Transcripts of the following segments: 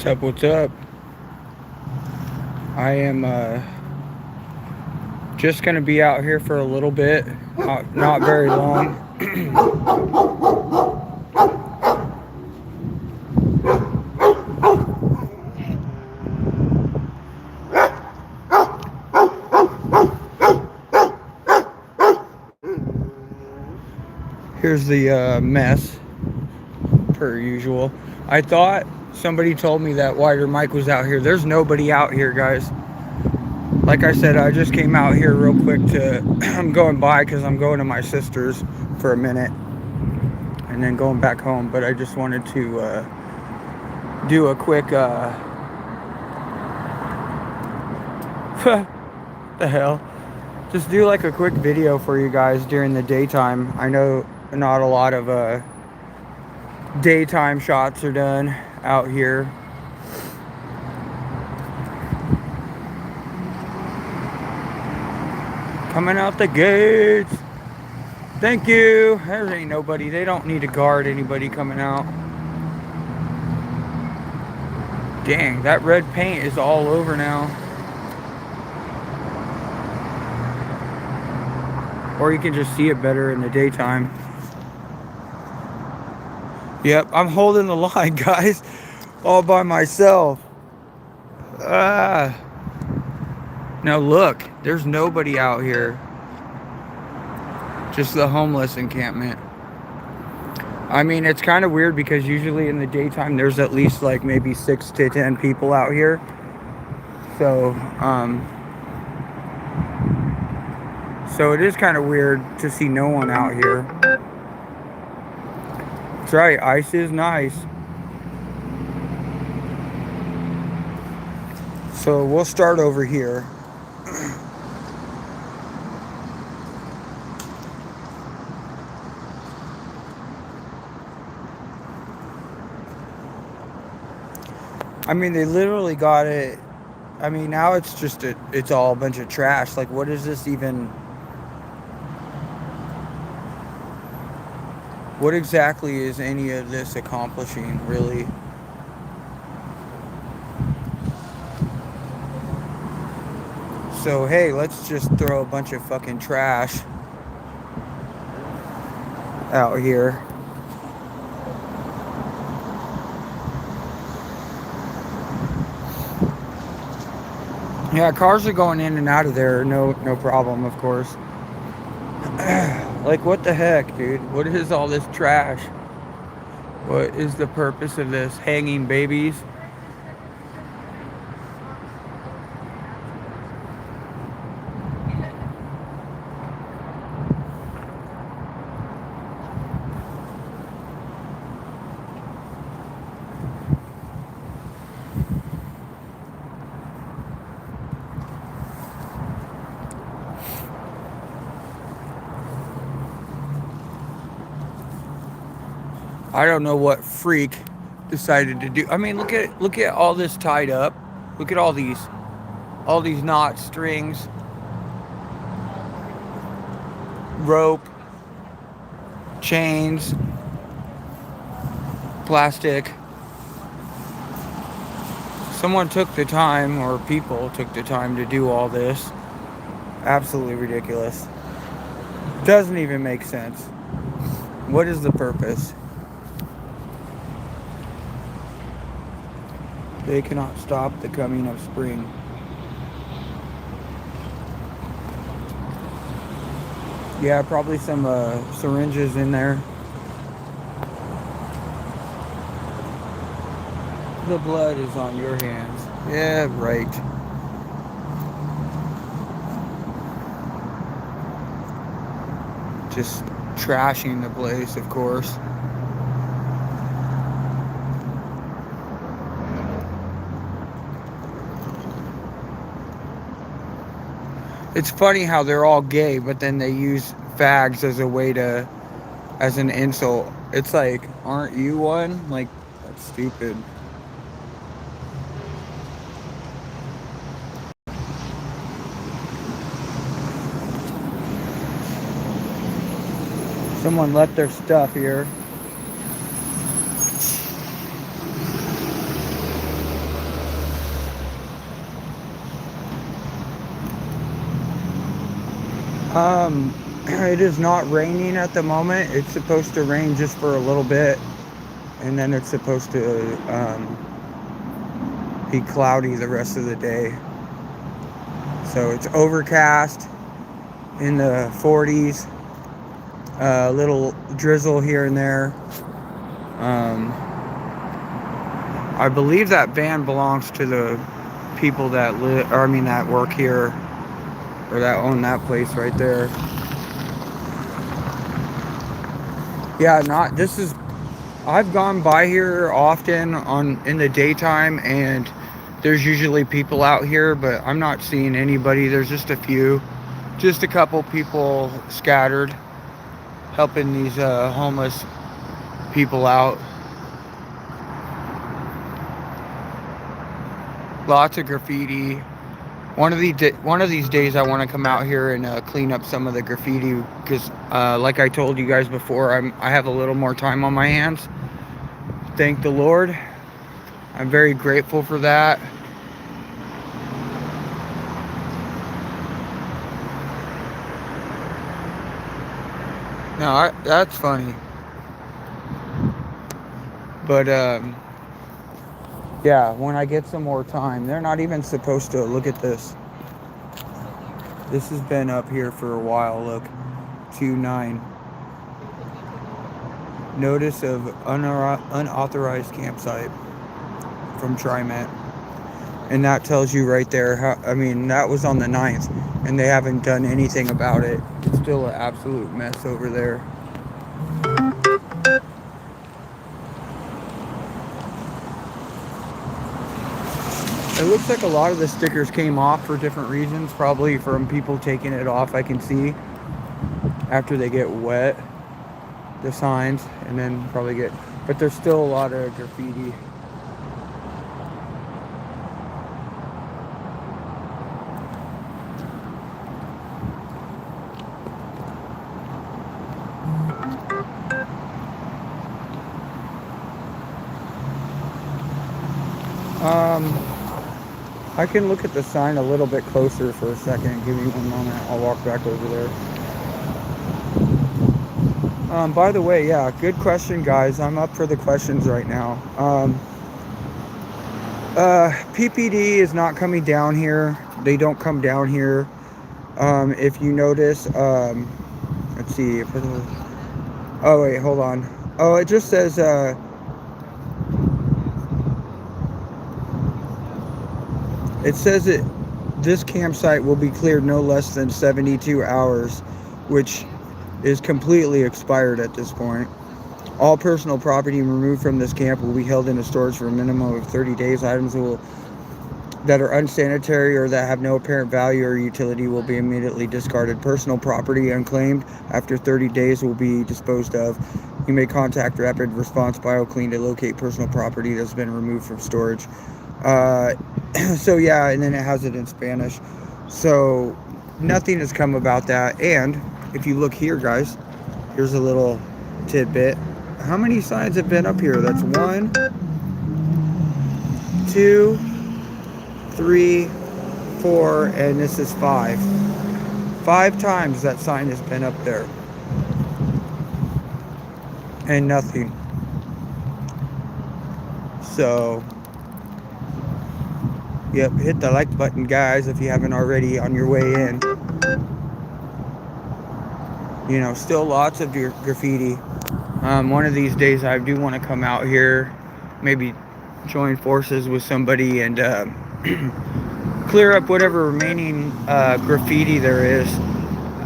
What's up? What's up? I am just gonna be out here for a little bit, not very long. Here's the mess, per usual. I thought somebody told me that Wider Mike was out here. There's nobody out here, guys. Like I said, I just came out here real quick to, I'm going by because I'm going to my sister's for a minute and then going back home. But I just wanted to do a quick, the hell? Just do like a quick video for you guys during the daytime. I know not a lot of daytime shots are done out here. Coming out the gates. Thank you. There ain't nobody. They don't need to guard anybody coming out. Dang, that red paint is all over now. Or you can just see it better in the daytime. Yep, I'm holding the line, guys. All by myself. Now look, there's nobody out here. Just the homeless encampment. I mean, it's kind of weird because usually in the daytime there's at least like maybe 6 to 10 people out here. So it is kind of weird to see no one out here. That's right, ice is nice. So we'll start over here. I mean, they literally got it. I mean, now it's just it's all a bunch of trash. Like, what is this even? What exactly is any of this accomplishing, really? So, hey, let's just throw a bunch of fucking trash out here. Yeah, cars are going in and out of there, no problem, of course. Like, what the heck, dude? What is all this trash? What is the purpose of this? Hanging babies? I don't know what freak decided to do. I mean, look at all this tied up. Look at all these knots, strings, rope, chains, plastic. Someone took the time, or people took the time to do all this. Absolutely ridiculous. Doesn't even make sense. What is the purpose? They cannot stop the coming of spring. Yeah, probably some syringes in there. The blood is on your hands. Yeah, right. Just trashing the place, of course. It's funny how they're all gay, but then they use fags as a way to, as an insult. It's like, aren't you one? Like, that's stupid. Someone left their stuff here. It is not raining at the moment. It's supposed to rain just for a little bit, and then it's supposed to be cloudy the rest of the day. So it's overcast in the 40s, a little drizzle here and there. I believe that van belongs to the people that live, or I mean that work here, or that own that place right there. Yeah, I've gone by here often in the daytime, and there's usually people out here, but I'm not seeing anybody. There's just a couple people scattered, helping these homeless people out. Lots of graffiti. One of these days I want to come out here and clean up some of the graffiti, because like I told you guys before, I have a little more time on my hands. Thank the Lord. I'm very grateful for that. No, that's funny. But yeah, when I get some more time, they're not even supposed to look at this. This has been up here for a while. Look, 2-9. Notice of unauthorized campsite from TriMet. And that tells you right there how, I mean, that was on the 9th, and they haven't done anything about it. It's still an absolute mess over there. It looks like a lot of the stickers came off for different reasons, probably from people taking it off, I can see, after they get wet, the signs, and then probably but there's still a lot of graffiti. I can look at the sign a little bit closer for a second. Give me one moment. I'll walk back over there. By the way, yeah, good question, guys. I'm up for the questions right now. PPD is not coming down here. They don't come down here. If you notice, let's see. Oh, wait, hold on. Oh, it just says, it says this campsite will be cleared no less than 72 hours, which is completely expired at this point. All personal property removed from this camp will be held into storage for a minimum of 30 days. Items that are unsanitary or that have no apparent value or utility will be immediately discarded. Personal property unclaimed after 30 days will be disposed of. You may contact Rapid Response BioClean to locate personal property that's been removed from storage. So yeah, and then it has it in Spanish. So nothing has come about that. And if you look here, guys, here's a little tidbit. How many signs have been up here? That's 1, 2, 3, 4, and this is 5. 5 times that sign has been up there. And nothing. So, yep, hit the like button, guys, if you haven't already on your way in. You know, still lots of your graffiti. One of these days I do want to come out here, maybe join forces with somebody and clear up whatever remaining graffiti there is.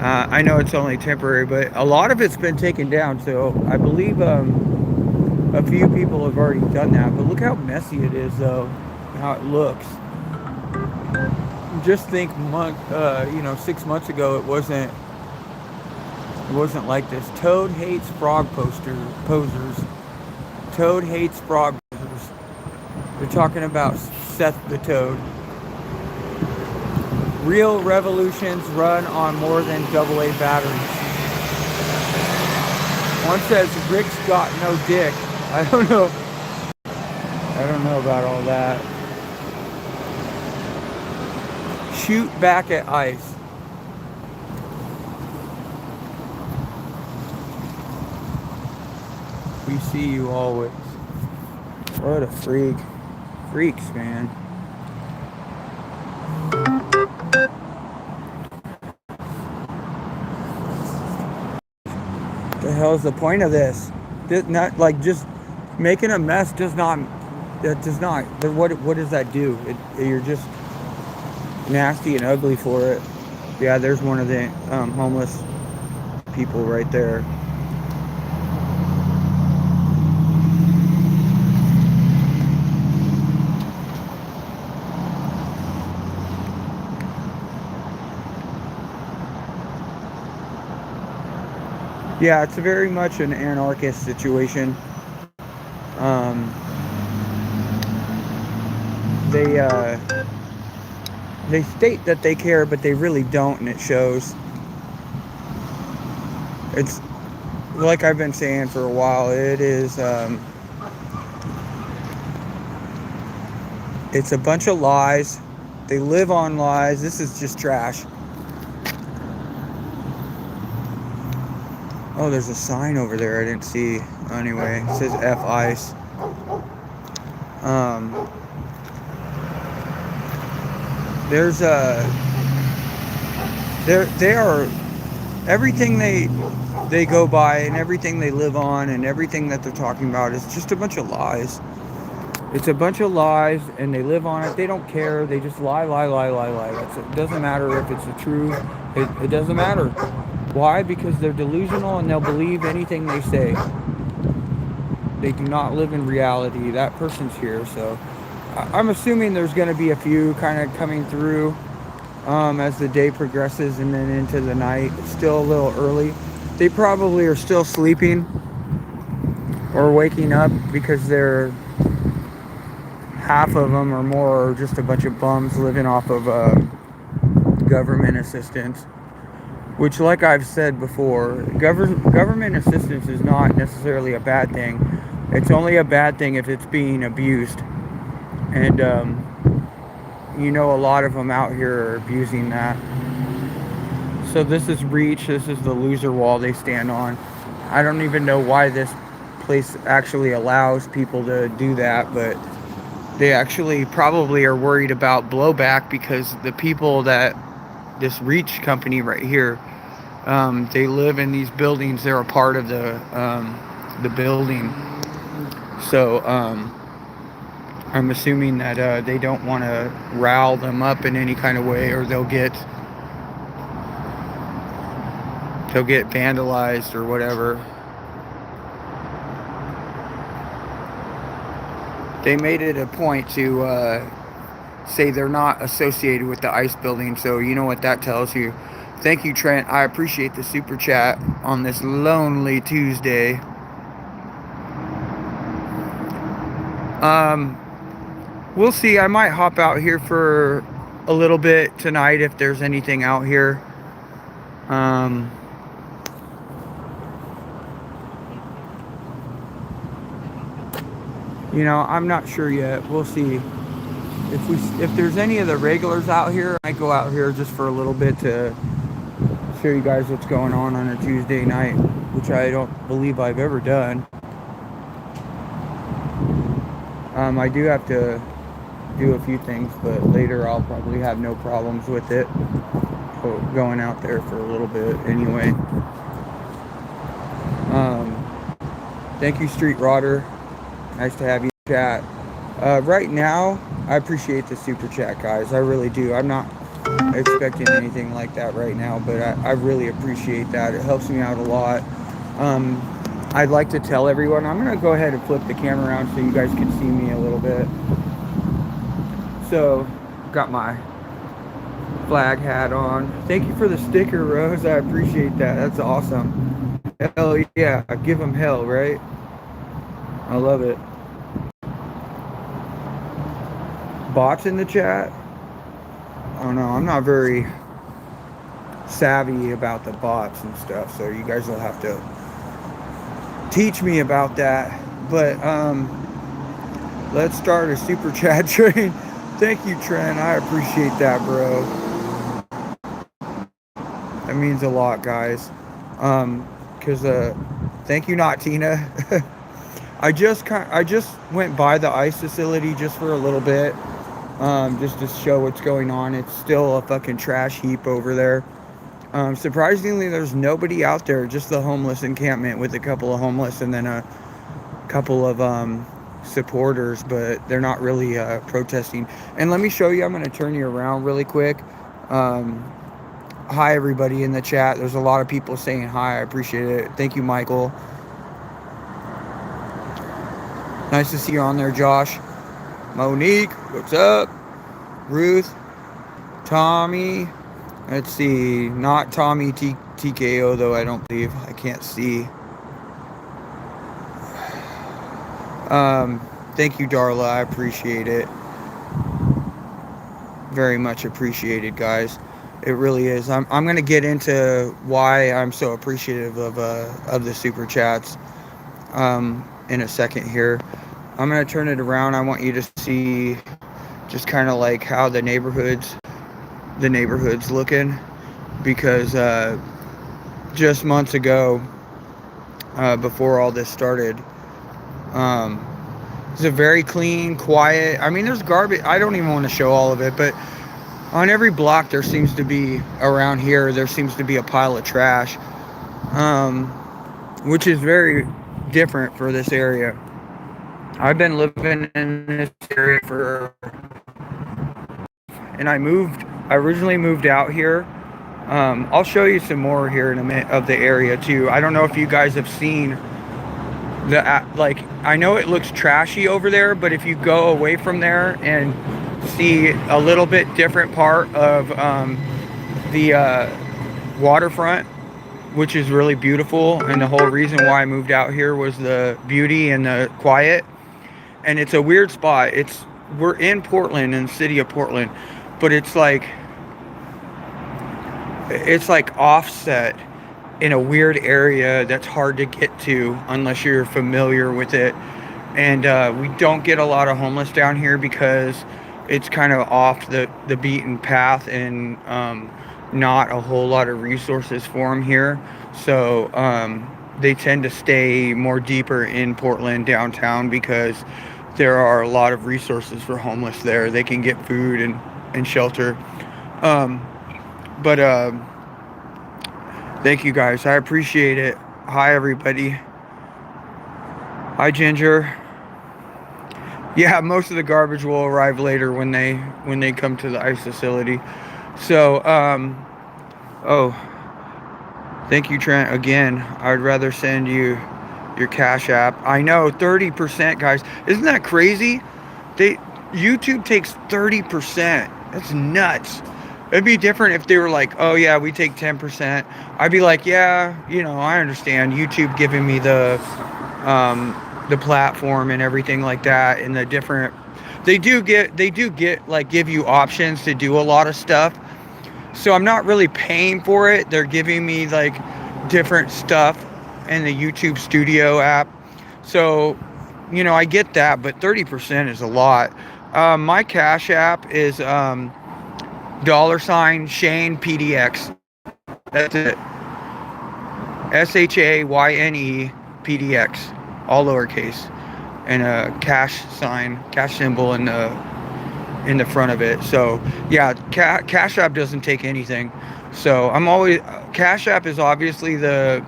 I know it's only temporary, but a lot of it's been taken down, so I believe a few people have already done that. But look how messy it is, though, how it looks. Just think, 6 months ago it wasn't like this. Toad hates frog posers. Toad hates frog posers. They're talking about Seth the Toad. Real revolutions run on more than AA batteries. One says Rick's got no dick. I don't know about all that. Shoot back at ICE. We see you always. What a freak. Freaks, man. The hell's the point of this? Not like just making a mess does not. That does not. What does that do? You're just nasty and ugly for it. Yeah, there's one of the homeless people right there. Yeah, it's very much an anarchist situation. They state that they care, but they really don't, and it shows. It's like I've been saying for a while. It is. It's a bunch of lies. They live on lies. This is just trash. Oh, there's a sign over there I didn't see. Anyway, it says F ICE. There's they are everything they go by and everything they live on and everything that they're talking about is just a bunch of lies. It's a bunch of lies, and they live on it. They don't care. They just lie. It doesn't matter if it's the truth. It doesn't matter. Why? Because they're delusional and they'll believe anything they say. They do not live in reality. That person's here, so I'm assuming there's going to be a few kind of coming through as the day progresses and then into the night. It's still a little early. They probably are still sleeping or waking up because they're half of them or more are just a bunch of bums living off of government assistance. Which, like I've said before, government assistance is not necessarily a bad thing. It's only a bad thing if it's being abused. And, you know, a lot of them out here are abusing that. So this is Reach. This is the loser wall they stand on. I don't even know why this place actually allows people to do that, but they actually probably are worried about blowback because the people that this Reach company right here, they live in these buildings. They're a part of the building. So I'm assuming that they don't want to rile them up in any kind of way, or they'll get vandalized or whatever. They made it a point to say they're not associated with the ICE building, so you know what that tells you. Thank you, Trent. I appreciate the super chat on this lonely Tuesday. We'll see. I might hop out here for a little bit tonight if there's anything out here. You know, I'm not sure yet. We'll see. If there's any of the regulars out here, I might go out here just for a little bit to show you guys what's going on a Tuesday night, which I don't believe I've ever done. I do have to do a few things, but later I'll probably have no problems with it. Going out there for a little bit anyway. Thank you, Street Rodder. Nice to have you chat. Right now, I appreciate the super chat, guys. I really do. I'm not expecting anything like that right now, but I really appreciate that. It helps me out a lot. I'd like to tell everyone, I'm going to go ahead and flip the camera around so you guys can see me a little bit. So, got my flag hat on. Thank you for the sticker, Rose. I appreciate that. That's awesome. Hell yeah. Give them hell, right? I love it. Bots in the chat? I don't know. I'm not very savvy about the bots and stuff, so you guys will have to teach me about that. But let's start a super chat train. Thank you, Trent. I appreciate that, bro. That means a lot, guys. Because thank you, not Tina. I just went by the ICE facility just for a little bit, just to show what's going on. It's still a fucking trash heap over there. Surprisingly, there's nobody out there, just the homeless encampment with a couple of homeless and then a couple of supporters, but they're not really protesting. And let me show you, I'm going to turn you around really quick. Hi, everybody in the chat. There's a lot of people saying hi. I appreciate it. Thank you, Michael. Nice to see you on there, Josh. Monique, what's up? Ruth, Tommy. Let's see. Not Tommy TKO, though, I don't believe. I can't see. Thank you, Darla. I appreciate it. Very much appreciated, guys. It really is. I'm going to get into why I'm so appreciative of the super chats in a second here. I'm going to turn it around. I want you to see just kind of like how the neighborhood's looking, because just months ago, before all this started, it's a very clean, quiet. I mean, there's garbage. I don't even want to show all of it, but on every block there seems to be, around here, there seems to be a pile of trash, which is very different for this area. I've been living in this area and I originally moved out here. I'll show you some more here in a minute of the area too. I don't know if you guys have seen like, I know it looks trashy over there, but if you go away from there and see a little bit different part of the waterfront, which is really beautiful, and the whole reason why I moved out here was the beauty and the quiet. And it's a weird spot. We're in Portland, in the city of Portland, but it's like offset in a weird area that's hard to get to unless you're familiar with it. And we don't get a lot of homeless down here because it's kind of off the beaten path, and not a whole lot of resources for them here. So they tend to stay more deeper in Portland downtown because there are a lot of resources for homeless there. They can get food and shelter. Thank you, guys. I appreciate it. Hi, everybody. Hi, Ginger. Yeah, most of the garbage will arrive later when they come to the ICE facility. So, oh, thank you, Trent. Again, I'd rather send you your Cash App. I know, 30%, guys. Isn't that crazy? YouTube takes 30%. That's nuts. It'd be different if they were like, oh yeah, we take 10%. I'd be like, yeah, I understand YouTube giving me the platform and everything like that, and the different, they do get like, give you options to do a lot of stuff. So I'm not really paying for it. They're giving me like different stuff in the YouTube Studio app. So, I get that, but 30% is a lot. My Cash App is $Shane PDX. That's it. SHAYNE PDX, all lowercase, and a cash symbol in the front of it. So yeah, Cash App doesn't take anything. So Cash App is obviously the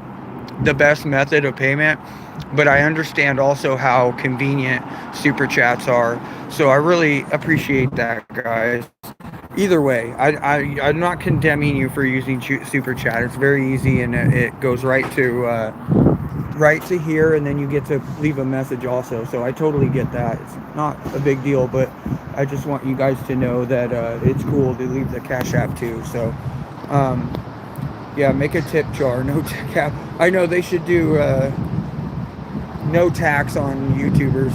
best method of payment, but I understand also how convenient super chats are. So I really appreciate that, guys. Either way, I'm not condemning you for using super chat. It's very easy, and it goes right to here, and then you get to leave a message also. So I totally get that. It's not a big deal, but I just want you guys to know that it's cool to leave the Cash App too. So yeah, make a tip jar, no cap. I know they should do no tax on YouTubers,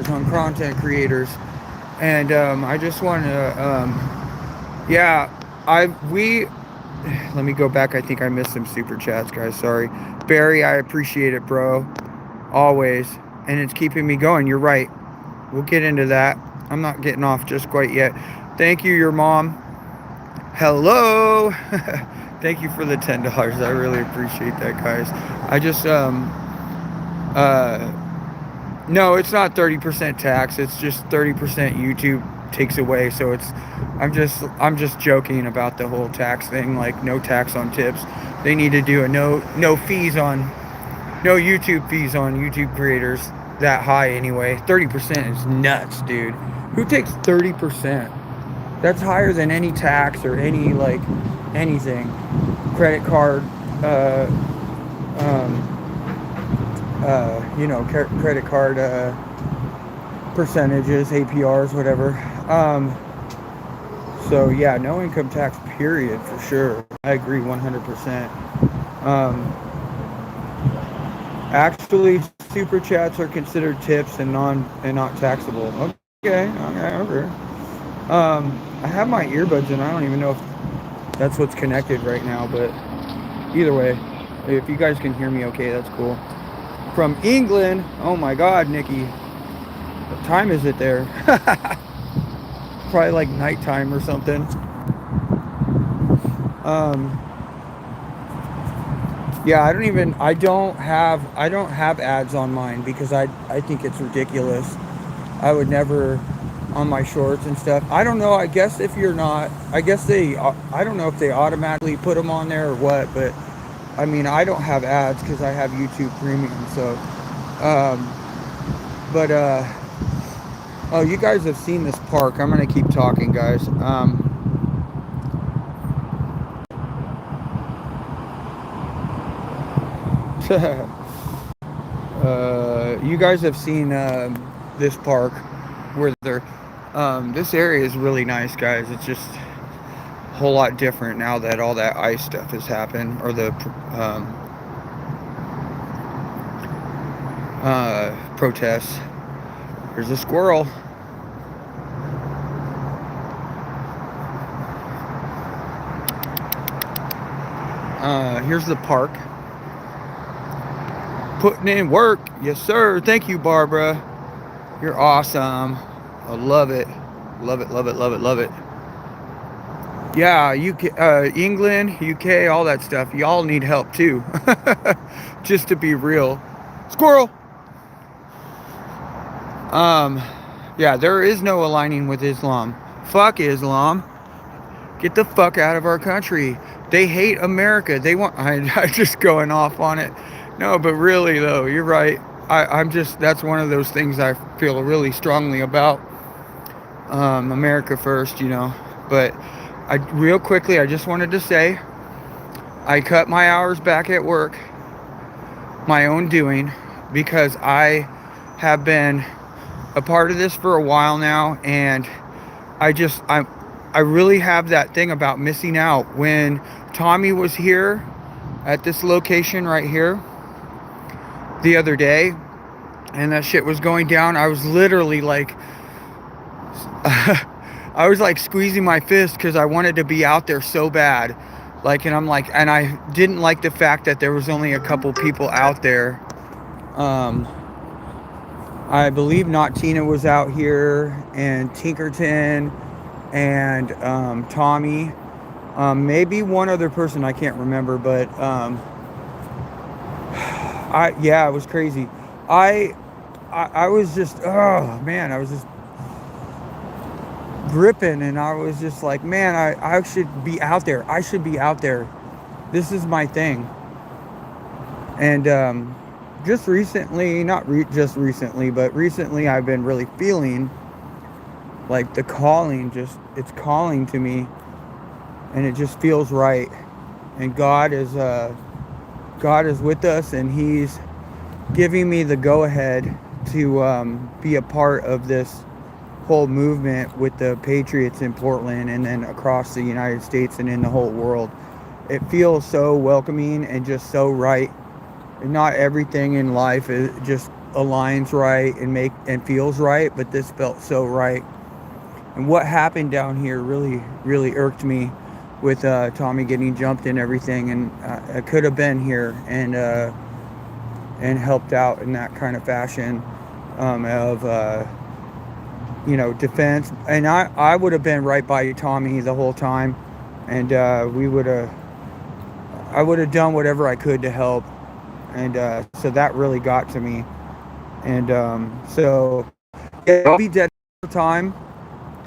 on content creators. And I just want to let me go back. I think I missed some super chats, guys. Sorry. Barry, I appreciate it, bro. Always. And it's keeping me going. You're right. We'll get into that. I'm not getting off just quite yet. Thank you, your mom. Hello. Thank you for the $10. I really appreciate that, guys. I just No, it's not 30% tax. It's just 30% YouTube takes away. So I'm just joking about the whole tax thing. Like no tax on tips. They need to do a no YouTube fees on YouTube creators that high anyway. 30% is nuts, dude. Who takes 30%? That's higher than any tax or any like anything. Credit card, um, credit card percentages, APRs, whatever. So yeah, no income tax period for sure. I agree 100%. Actually, super chats are considered tips and not taxable. Okay. I have my earbuds in. I don't even know if that's what's connected right now, but either way, if you guys can hear me okay, that's cool. From England. Oh my God, Nikki. What time is it there? Probably like nighttime or something. Yeah, I don't have ads on mine because I think it's ridiculous. I would never on my shorts and stuff. I don't know. I guess if you're not, I don't know if they automatically put them on there or what, but I mean, I don't have ads because I have YouTube Premium. So, oh, you guys have seen this park. I'm gonna keep talking, guys. You guys have seen this park where this area is really nice, guys. It's just a whole lot different now that all that ICE stuff has happened, or the protests. There's a squirrel. Here's the park. Putting in work. Yes, sir. Thank you, Barbara. You're awesome. I love it. Love it, love it, love it, love it. Yeah, England, UK, all that stuff. Y'all need help too. Just to be real. Squirrel! Yeah, there is no aligning with Islam. Fuck Islam. Get the fuck out of our country. They hate America. They want... I'm just going off on it. No, but really though, you're right. That's one of those things I feel really strongly about. America first, But real quickly, I just wanted to say, I cut my hours back at work, my own doing, because I have been a part of this for a while now, and I really have that thing about missing out. When Tommy was here at this location right here the other day, and that shit was going down, I was literally like, I was like squeezing my fist because I wanted to be out there so bad. And I didn't like the fact that there was only a couple people out there. I believe Not Tina was out here, and Tinkerton, and Tommy. Maybe one other person, I can't remember, but it was crazy. I was just, oh man, I was just gripping, and I was just like, man, I should be out there. I should be out there. This is my thing. And just recently, just recently, but recently I've been really feeling like the calling, it's calling to me, and it just feels right. And God is with us, and He's giving me the go-ahead to be a part of this whole movement with the Patriots in Portland, and then across the United States and in the whole world. It feels so welcoming and just so right. And not everything in life just aligns right and feels right, but this felt so right. And what happened down here really, really irked me with Tommy getting jumped and everything. And I could have been here and helped out in that kind of fashion of defense. And I would have been right by Tommy the whole time, and I would have done whatever I could to help. And so that really got to me. And so yeah, I'll be dedicating more time,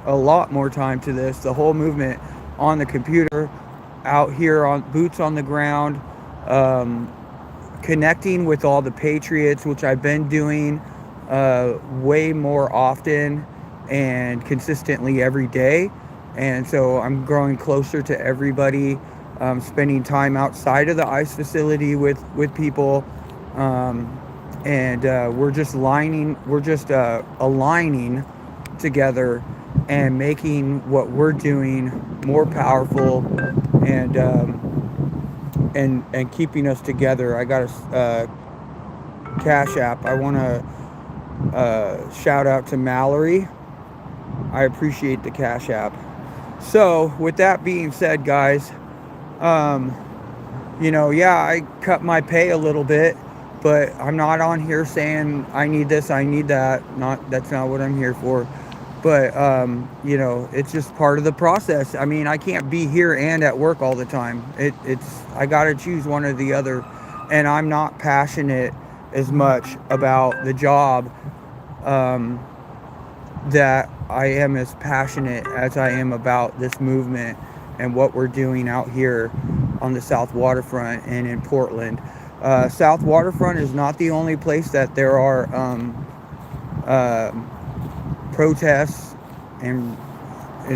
a lot more time to this, the whole movement on the computer, out here on boots on the ground, um, connecting with all the patriots, which I've been doing way more often and consistently every day. And so I'm growing closer to everybody, spending time outside of the ICE facility with people. Um, and we're just aligning together and making what we're doing more powerful and and keeping us together. I got a Cash App. I want to shout out to Mallory. I appreciate the Cash App. So, with that being said, guys, um, yeah, I cut my pay a little bit, but I'm not on here saying I need this, I need that. That's not what I'm here for. But it's just part of the process. I mean, I can't be here and at work all the time. It's I gotta choose one or the other, and I'm not passionate as much about the job um, that I am as passionate as I am about this movement and what we're doing out here on the South Waterfront and in Portland. South Waterfront is not the only place that there are uh, protests and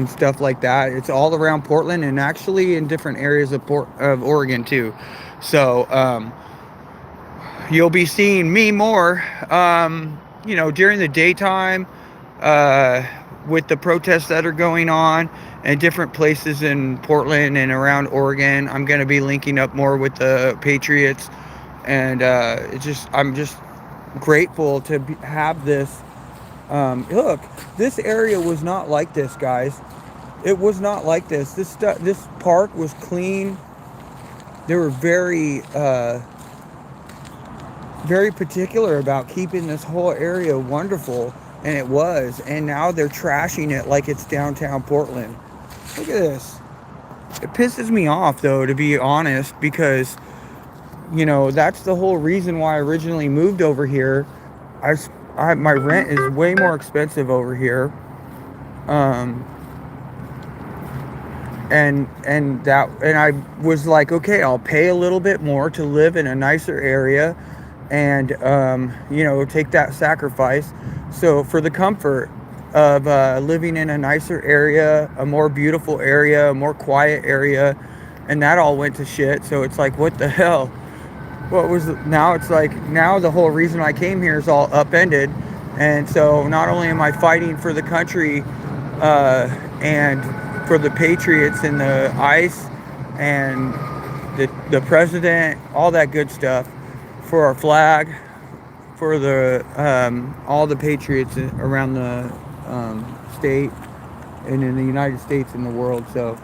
stuff like that. It's all around Portland and actually in different areas of Oregon too. So you'll be seeing me more, during the daytime with the protests that are going on in different places in Portland and around Oregon. I'm going to be linking up more with the Patriots, and I'm just grateful to have this. Look, this area was not like this, guys. It was not like this. This park was clean. They were very particular about keeping this whole area wonderful, and it was. And now they're trashing it like it's downtown Portland. Look at this. It pisses me off, though, to be honest, because that's the whole reason why I originally moved over here. My rent is way more expensive over here, and I was like, okay, I'll pay a little bit more to live in a nicer area, and take that sacrifice. So for the comfort of living in a nicer area, a more beautiful area, a more quiet area, and that all went to shit. So it's like, what the hell? Now it's like, now the whole reason I came here is all upended. And so not only am I fighting for the country and for the Patriots and the ICE and the president, all that good stuff, for our flag, for the all the Patriots around the state and in the United States and the world. So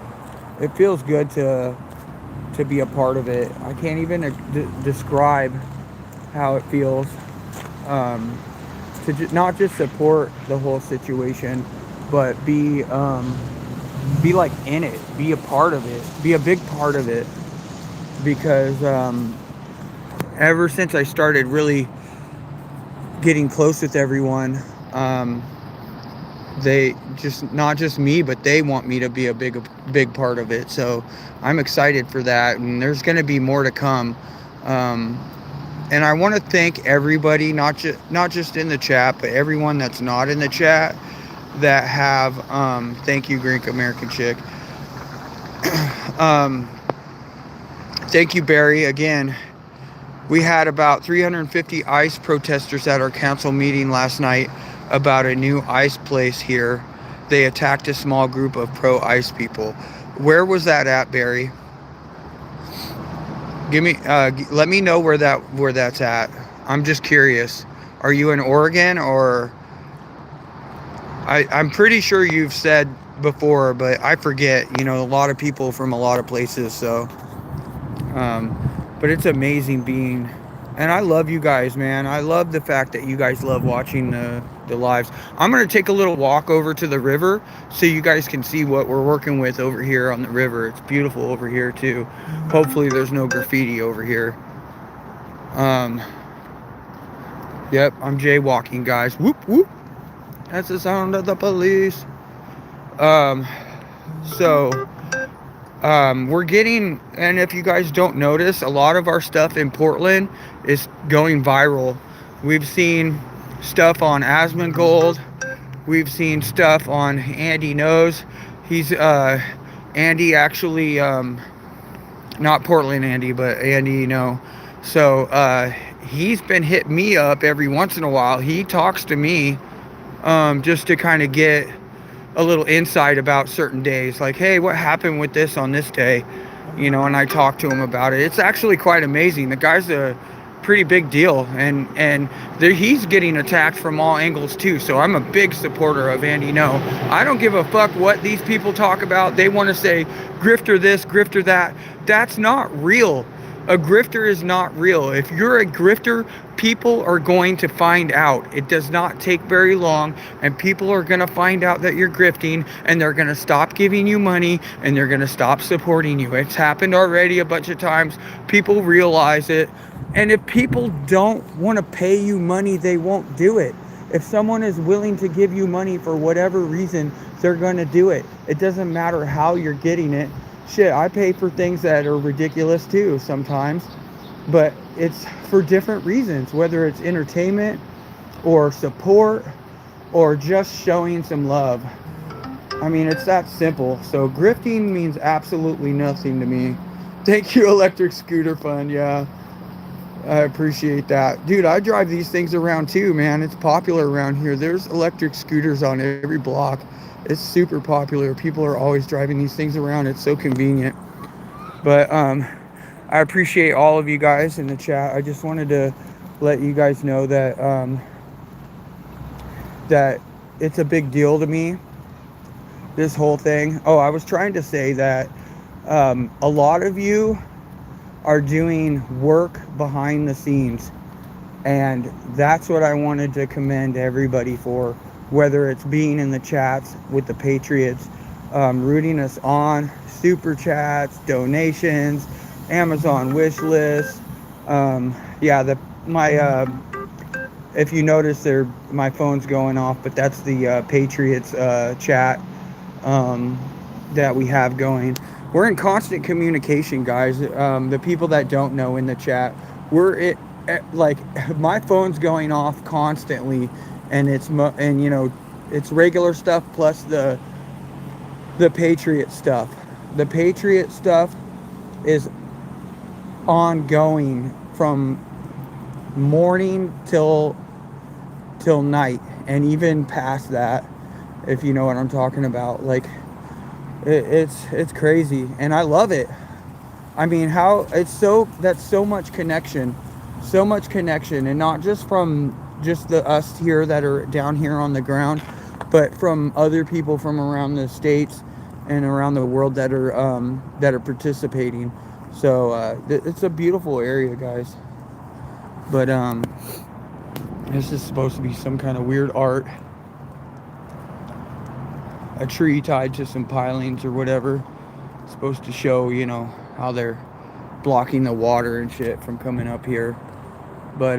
it feels good to be a part of it. I can't even describe how it feels to not just support the whole situation, but be like in it, be a part of it, be a big part of it. Because ever since I started really getting close with everyone, they just, not just me, but they want me to be a big part of it. So I'm excited for that, and there's going to be more to come. And I want to thank everybody, not just in the chat, but everyone that's not in the chat that have thank you, Greek American Chick. Thank you, Barry. Again, we had about 350 ICE protesters at our council meeting last night about a new ICE place here. They attacked a small group of pro-ICE people. Where was that at, Barry? Let me know where that's at. I'm just curious. Are you in Oregon, or I'm pretty sure you've said before, but I forget. A lot of people from a lot of places. So, but it's amazing being, and I love you guys, man. I love the fact that you guys love watching the lives. I'm gonna take a little walk over to the river so you guys can see what we're working with over here on the river. It's beautiful over here too. Hopefully there's no graffiti over here. Um, yep, I'm jaywalking, guys. Whoop, whoop. That's the sound of the police. Um, so, we're getting, and if you guys don't notice, a lot of our stuff in Portland is going viral. We've seen stuff on Asmongold. We've seen stuff on Andy Knows. He's, Andy actually, not Portland Andy, but Andy, you know. So, he's been hitting me up every once in a while. He talks to me, just to kind of get a little insight about certain days. Like, hey, what happened with this on this day? You know, and I talk to him about it. It's actually quite amazing. The guy's a pretty big deal, and he's getting attacked from all angles too. So I'm a big supporter of Andy No. I don't give a fuck what these people talk about. They want to say grifter this, grifter that. That's not real. A grifter is not real. If you're a grifter, people are going to find out. It does not take very long, and people are going to find out that you're grifting, and they're going to stop giving you money, and they're going to stop supporting you. It's happened already a bunch of times. People realize it. And if people don't want to pay you money, they won't do it. If someone is willing to give you money for whatever reason, they're going to do it. It doesn't matter how you're getting it. Shit, I pay for things that are ridiculous too sometimes, but it's for different reasons, whether it's entertainment or support or just showing some love. I mean, it's that simple. So grifting means absolutely nothing to me. Thank you, Electric Scooter Fund. Yeah, I appreciate that. Dude, I drive these things around too, man. It's popular around here. There's electric scooters on every block. It's super popular. People are always driving these things around. It's so convenient. But I appreciate all of you guys in the chat. I just wanted to let you guys know that that it's a big deal to me, this whole thing. Oh, I was trying to say that a lot of you are doing work behind the scenes, and that's what I wanted to commend everybody for, whether it's being in the chats with the Patriots, rooting us on, super chats, donations, Amazon wish list. Yeah, if you notice there, my phone's going off, but that's the Patriots chat that we have going. We're in constant communication, guys. The people that don't know in the chat, like, my phone's going off constantly, and it's regular stuff plus the Patriot stuff. The Patriot stuff is ongoing from morning till night, and even past that, if you know what I'm talking about. Like, it's crazy, and I love it. I mean, that's so much connection, and not just from just us here that are down here on the ground, but from other people from around the states and around the world that are participating. So it's a beautiful area, guys. But this is supposed to be some kind of weird art. A tree tied to some pilings or whatever. It's supposed to show, how they're blocking the water and shit from coming up here. But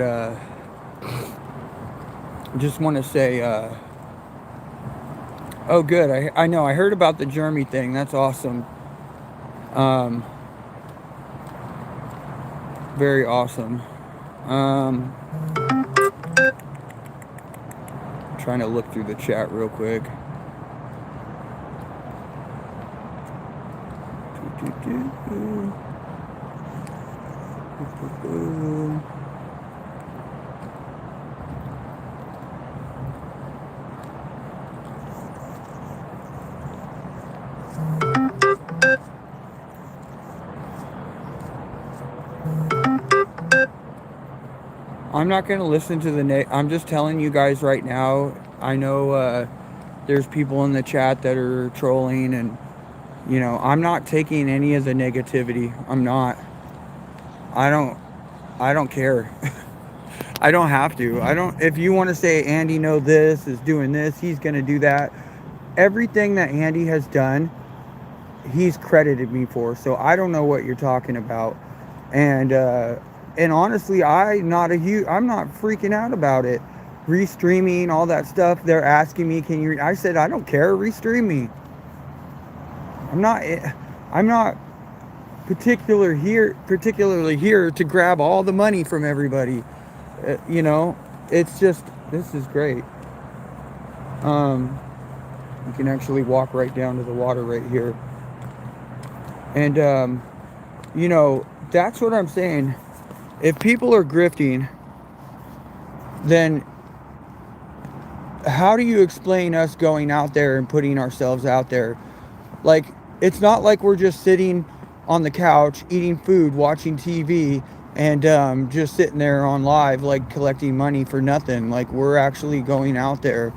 just want to say, oh good, I know, I heard about the Jeremy thing. That's awesome. Very awesome. Trying to look through the chat real quick. I'm not going to listen to I'm just telling you guys right now. I know there's people in the chat that are trolling, and I'm not taking any of the negativity. I'm not. I don't care. I don't have to. If you want to say Andy know this is doing this, he's going to do that. Everything that Andy has done, he's credited me for. So I don't know what you're talking about. And And honestly, I'm not freaking out about it. Restreaming, all that stuff. They're asking me, can you? I said, I don't care. Restream me. I'm not. I'm not particularly here to grab all the money from everybody. You know, it's just, this is great. You can actually walk right down to the water right here. And you know, that's what I'm saying. If people are grifting, then how do you explain us going out there and putting ourselves out there? Like, it's not like we're just sitting on the couch eating food, watching TV, and just sitting there on live, like collecting money for nothing. Like, we're actually going out there.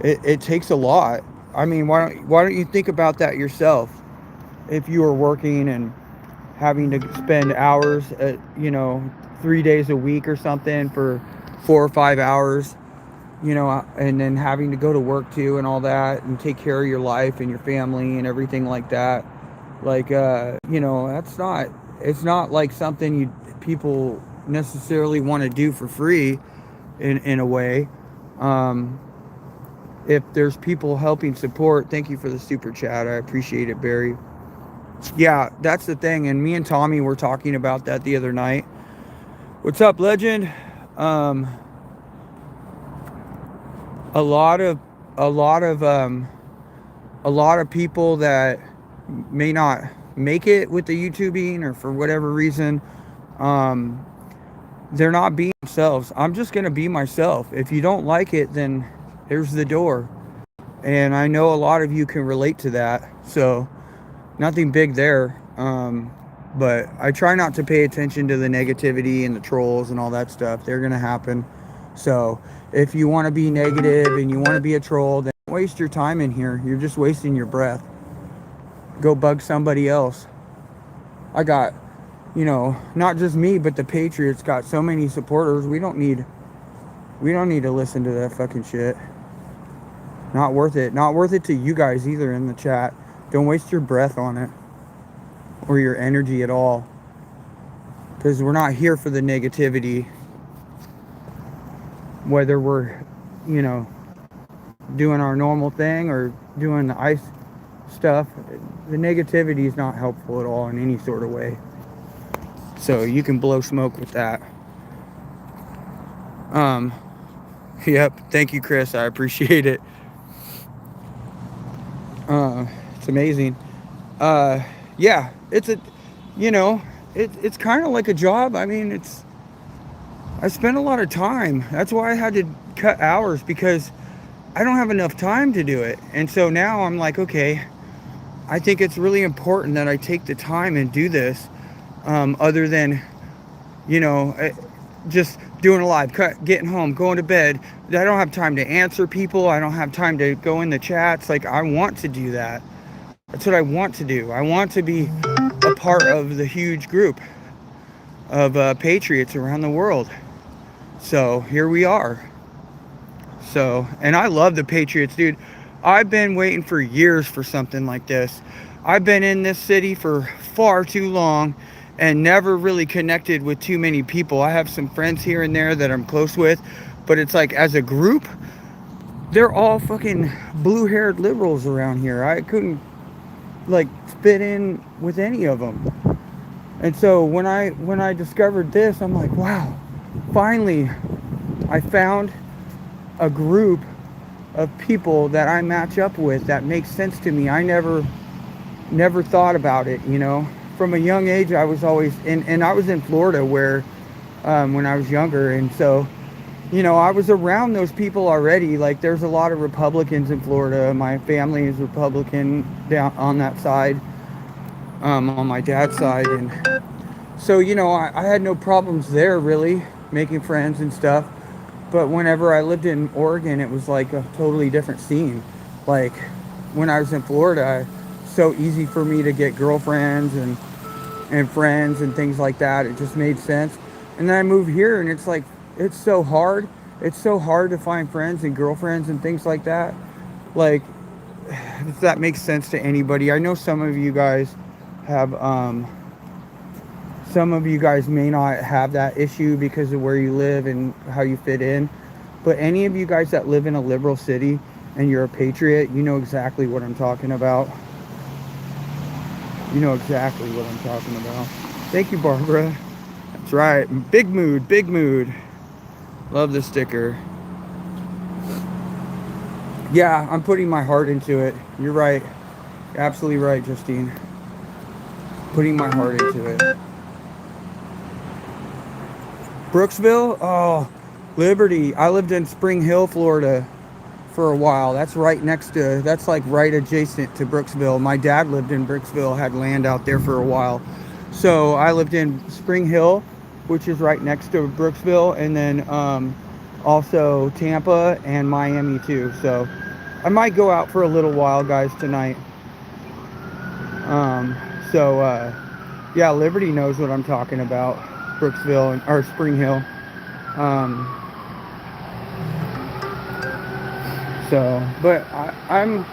It takes a lot. I mean, why don't you think about that yourself? If you are working and having to spend hours, 3 days a week or something for 4 or 5 hours, and then having to go to work too and all that, and take care of your life and your family and everything like that. Like, it's not like something people necessarily want to do for free in a way. If there's people helping support, thank you for the super chat. I appreciate it, Barry. Yeah, that's the thing. And me and Tommy were talking about that the other night. What's up, legend? A lot of people that may not make it with the YouTubing, or for whatever reason, they're not being themselves. I'm just gonna be myself. If you don't like it, then here's the door. And I know a lot of you can relate to that, so nothing big there. But I try not to pay attention to the negativity and the trolls and all that stuff. They're gonna happen. So if you want to be negative and you want to be a troll, then don't waste your time in here. You're just wasting your breath. Go bug somebody else. I got, not just me, but the Patriots got so many supporters. We don't need to listen to that fucking shit. Not worth it. Not worth it to you guys either in the chat. Don't waste your breath on it, or your energy at all, because we're not here for the negativity. Whether we're, doing our normal thing or doing the ice stuff, the negativity is not helpful at all in any sort of way. So you can blow smoke with that. Yep. Thank you, Chris. I appreciate it. It's amazing. Yeah, it's it's kind of like a job. I mean, I spend a lot of time. That's why I had to cut hours, because I don't have enough time to do it. And so now I'm like, okay, I think it's really important that I take the time and do this, other than, just doing a live cut, getting home, going to bed. I don't have time to answer people. I don't have time to go in the chats. Like, I want to do that. That's what I want to do. I want to be a part of the huge group of patriots around the world. So here we are. So, and I love the Patriots, dude. I've been waiting for years for something like this. I've been in this city for far too long and never really connected with too many people. I have some friends here and there that I'm close with, but it's like, as a group, they're all fucking blue-haired liberals around here. I couldn't like fit in with any of them. And so when I discovered this, I'm like, wow, finally I found a group of people that I match up with that makes sense to me. I never thought about it, From a young age, I was always and I was in Florida where when I was younger, and so I was around those people already. Like, there's a lot of Republicans in Florida. My family is Republican down on that side, on my dad's side, and so I had no problems there really making friends and stuff. But whenever I lived in Oregon, it was like a totally different scene. Like, when I was in Florida, so easy for me to get girlfriends and friends and things like that. It just made sense. And then I moved here, and it's like, it's so hard. It's so hard to find friends and girlfriends and things like that. Like, if that makes sense to anybody. I know some of you guys have some of you guys may not have that issue because of where you live and how you fit in. But any of you guys that live in a liberal city and you're a patriot, you know exactly what I'm talking about. You know exactly what I'm talking about. Thank you, Barbara. That's right. Big mood, big mood. Love the sticker. Yeah, I'm putting my heart into it. You're right. You're absolutely right, Justine. Putting my heart into it. Brooksville? Oh, Liberty. I lived in Spring Hill, Florida for a while. That's right next to, that's like right adjacent to Brooksville. My dad lived in Brooksville, had land out there for a while. So I lived in Spring Hill, which is right next to Brooksville, and then also Tampa and Miami too. So I might go out for a little while, guys, tonight. Yeah, Liberty knows what I'm talking about. Brooksville or Spring Hill. But I'm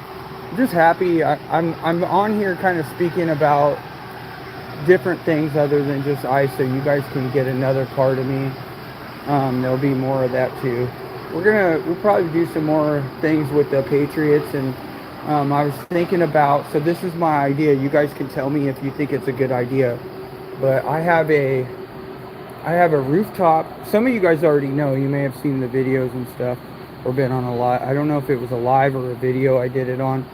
just happy. I'm on here kind of speaking about different things other than just ICE, so you guys can get another part of me. There'll be more of that too. We'll probably do some more things with the Patriots, and I was thinking about, so this is my idea. You guys can tell me if you think it's a good idea. But I have a rooftop. Some of you guys already know. You may have seen the videos and stuff, or been on a live. I don't know if it was a live or a video I did it on,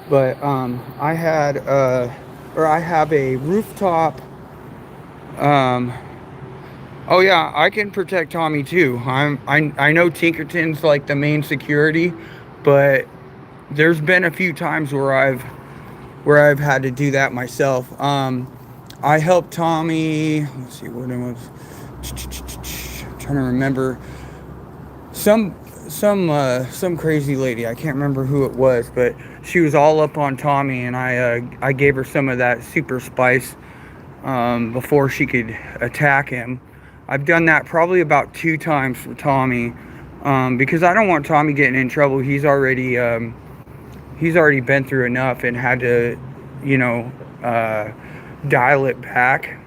but I have a rooftop. Oh yeah, I can protect Tommy too. I know Tinkerton's like the main security, but there's been a few times where I've had to do that myself. I helped Tommy. Let's see what it was. I'm trying to remember. Some crazy lady. I can't remember who it was, but she was all up on Tommy, and I gave her some of that super spice before she could attack him. I've done that probably about 2 times for Tommy, because I don't want Tommy getting in trouble. He's already been through enough and had to, dial it back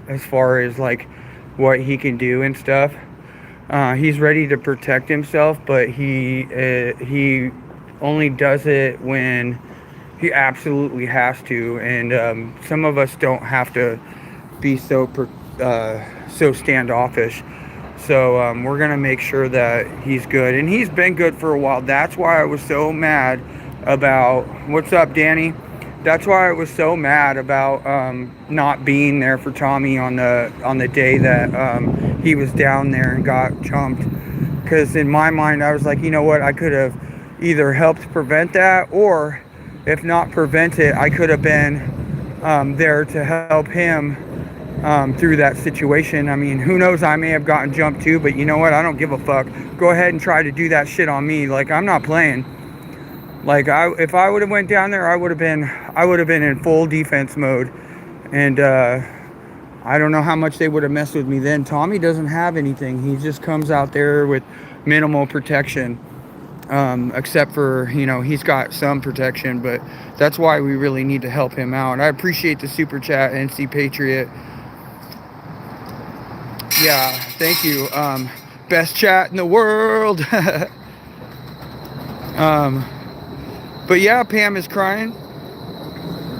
as far as like what he can do and stuff. He's ready to protect himself, but he only does it when he absolutely has to. And some of us don't have to be so standoffish. So we're gonna make sure that he's good, and he's been good for a while. That's why I was so mad about, what's up, Danny? That's why I was so mad about not being there for Tommy on the day that he was down there and got jumped. Because in my mind, I was like, you know what? I could have either helped prevent that, or if not prevent it, I could have been there to help him through that situation. I mean, who knows? I may have gotten jumped too, but you know what? I don't give a fuck. Go ahead and try to do that shit on me. Like, I'm not playing. Like, if I would have went down there, I would have been in full defense mode, and I don't know how much they would have messed with me then. Tommy doesn't have anything. He just comes out there with minimal protection, except for, he's got some protection, but that's why we really need to help him out. I appreciate the super chat, NC Patriot. Yeah, thank you. Best chat in the world. But yeah, Pam is crying.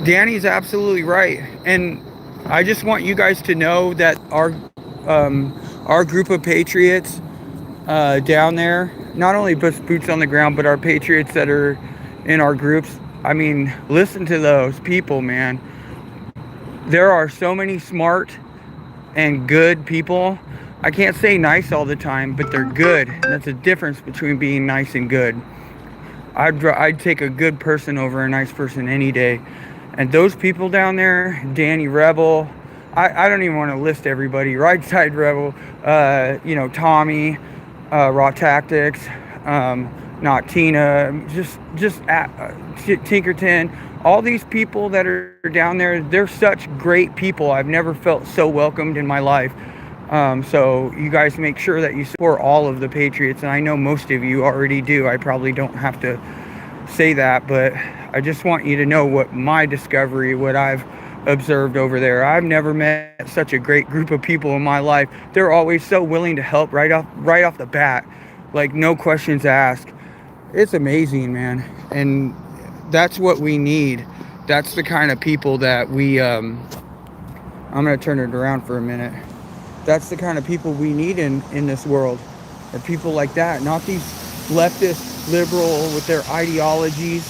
Danny's absolutely right. And I just want you guys to know that our group of patriots down there, not only boots on the ground, but our patriots that are in our groups, I mean, listen to those people, man. There are so many smart and good people. I can't say nice all the time, but they're good. That's a difference between being nice and good. I'd take a good person over a nice person any day. And those people down there, Danny Rebel, I don't even want to list everybody. Right Side Rebel, Tommy, Raw Tactics, not Tina, just Tinkerton. All these people that are down there, they're such great people. I've never felt so welcomed in my life. So you guys make sure that you support all of the Patriots, and I know most of you already do. I probably don't have to say that, but I just want you to know what my discovery, what I've observed over there. I've never met such a great group of people in my life. They're always so willing to help right off the bat, like no questions asked. It's amazing, man, and that's what we need. That's the kind of people that we. I'm gonna turn it around for a minute. That's the kind of people we need in this world, are people like that, not these leftist liberal with their ideologies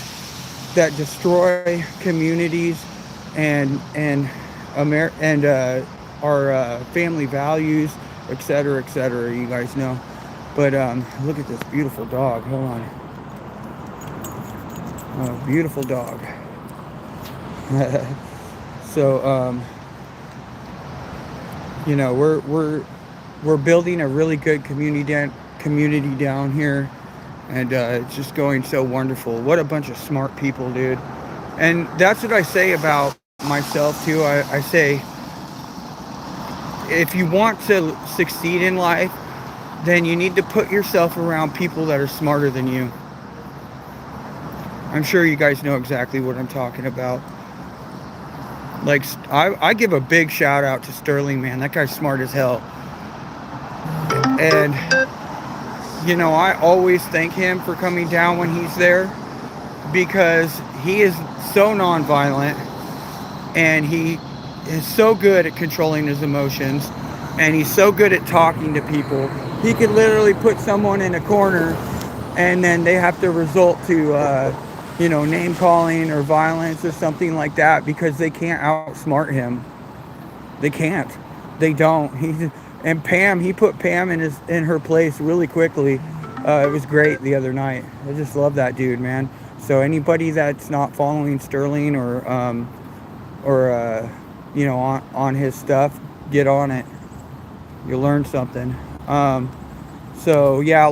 that destroy communities and our family values, etc., etc. You guys know. But look at this beautiful dog. Hold on. Oh, beautiful dog. So you know, we're building a really good community down here, and it's just going so wonderful. What a bunch of smart people, dude. And that's what I say about myself too. I say, if you want to succeed in life, then you need to put yourself around people that are smarter than you. I'm sure you guys know exactly what I'm talking about. Like, I give a big shout out to Sterling, man. That guy's smart as hell. And, you know, I always thank him for coming down when he's there, because he is so nonviolent and he is so good at controlling his emotions, and he's so good at talking to people. He could literally put someone in a corner and then they have to resort to you know, name calling or violence or something like that, because they can't outsmart him. They can't. They don't. And Pam, he put Pam in her place really quickly. It was great the other night. I just love that dude, man. So anybody that's not following Sterling or you know, on his stuff, get on it. You'll learn something. So yeah,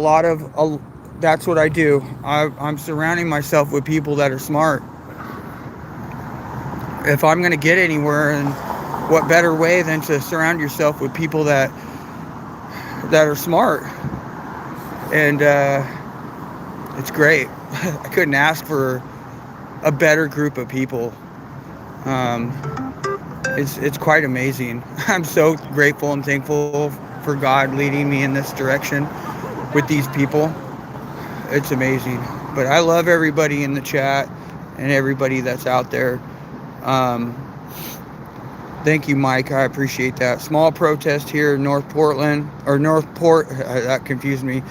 that's what I do. I'm surrounding myself with people that are smart. If I'm going to get anywhere, and what better way than to surround yourself with people that are smart. And it's great. I couldn't ask for a better group of people. It's quite amazing. I'm so grateful and thankful for God leading me in this direction with these people. It's amazing. But I love everybody in the chat and everybody that's out there. Thank you, Mike. I appreciate that. Small protest here in North Portland, or Northport. That confused me.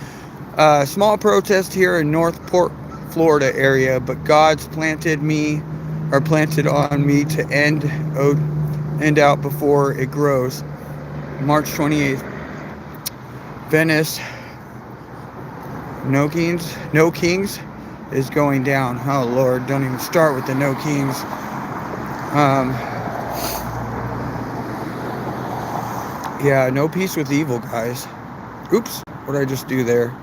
Small protest here in Northport, Florida area, but God's planted on me to end out before it grows. March 28th. Venice. No Kings is going down. Oh Lord, don't even start with the No Kings. Yeah, no peace with evil, guys. Oops, what did I just do there?